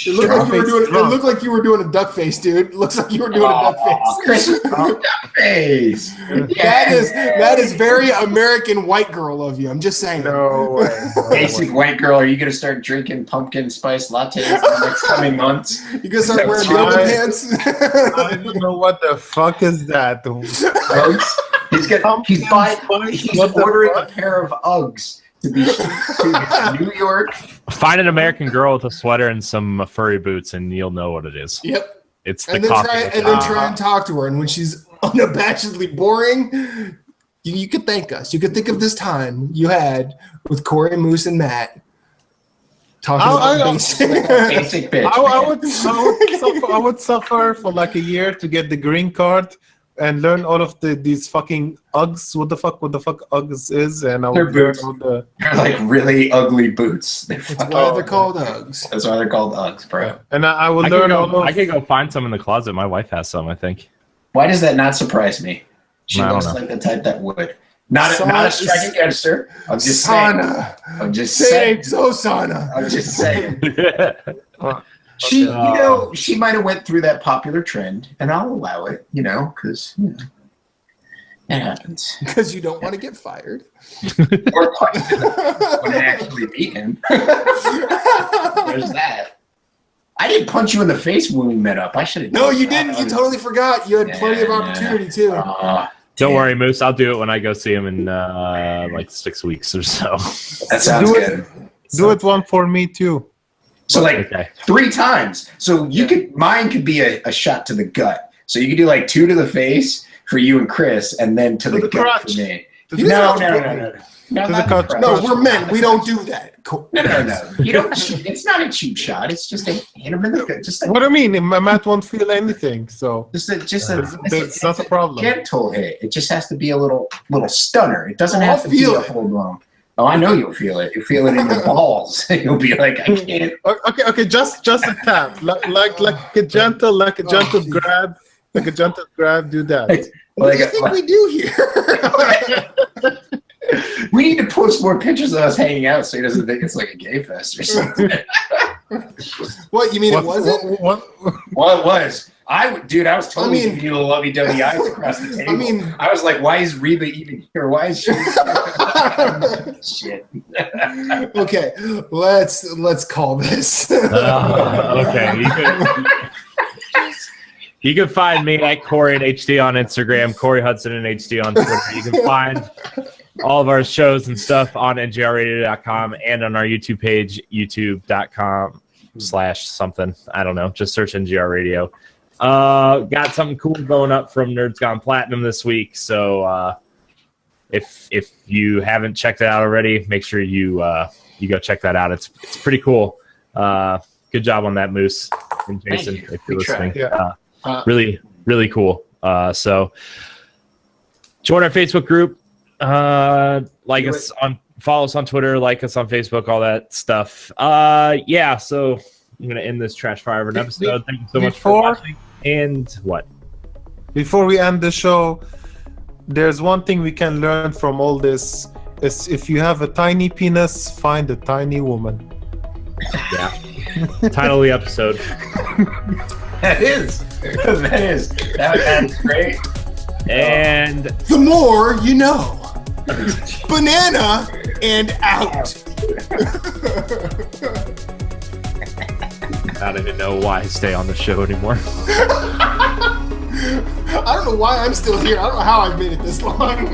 It looked like you were doing a duck face, dude. It looks like you were doing a duck face. Duck face. That is very American white girl of you. I'm just saying. No way. Basic white girl. Are you gonna start drinking pumpkin spice lattes in the next coming months? You gonna start wearing yoga pants? I don't know what the fuck is that. He's ordering a pair of Uggs to be to New York. Find an American girl with a sweater and some furry boots, and you'll know what it is. Yep. It's the and then try and talk to her, and when she's unabashedly boring, you could thank us. You could think of this time you had with Corey, Moose, and Matt talking about basic bitch. I would suffer for like a year to get the green card and learn all of these fucking Uggs. What the fuck Uggs is, and I would learn all the. They're like really ugly boots. That's why they're called Uggs. That's why they're called Uggs, bro. And I will learn all. I could go find some in the closet. My wife has some, I think. Why does that not surprise me? She looks like the type that would. Not a strike against her. I'm just saying. I'm just saying. So Sana. I'm just saying. She might have went through that popular trend, and I'll allow it, because it happens. Because you don't want to get fired. Or want to actually beat him. There's that. I didn't punch you in the face when we met up. I should have. No, you didn't. You totally forgot. You had plenty of opportunity too. Don't worry, Moose. I'll do it when I go see him in like 6 weeks or so. That sounds good. Do it one for me too. So 3 times. So mine could be a shot to the gut. So you could do like 2 to the face for you and Chris, and then to the gut crotch. for me. No, we're men. We don't do that. No. You don't. It's not a cheap shot. It's just hit him in the gut. What do you mean? Matt won't feel anything, so it's not a problem. Gentle hit. It just has to be a little stunner. It doesn't have to be a full blown. Oh, I know you'll feel it. You feel it in your balls. You'll be like, I can't. Okay. Just a tap, like a gentle grab, like a gentle grab. Do that. What do you think we do here? We need to post more pictures of us hanging out so he doesn't think it's like a gay fest or something. What, you mean it wasn't? Well, it was. I was totally giving you the lovey-dovey eyes across the table. I was like, why is Reba even here? Why is she? Shit. Okay, let's call this. Okay. You can find me at Corey and HD on Instagram, Corey Hudson and HD on Twitter. You can find all of our shows and stuff on ngrradio.com and on our YouTube page, youtube.com/something. I don't know. Just search NGR Radio. Got something cool going up from Nerds Gone Platinum this week. So if you haven't checked it out already, make sure you go check that out. It's pretty cool. Good job on that, Moose and Jason, if you're listening. Really, really cool. So join our Facebook group. Follow us on Twitter, like us on Facebook, all that stuff. So I'm gonna end this trash fire of an episode. Thank you so much for watching. And what? Before we end the show, there's one thing we can learn from all this: is if you have a tiny penis, find a tiny woman. Yeah. Title of the episode. That is. That's great. And the more you know. Banana and out. I don't even know why I stay on the show anymore. I don't know why I'm still here. I don't know how I've made it this long.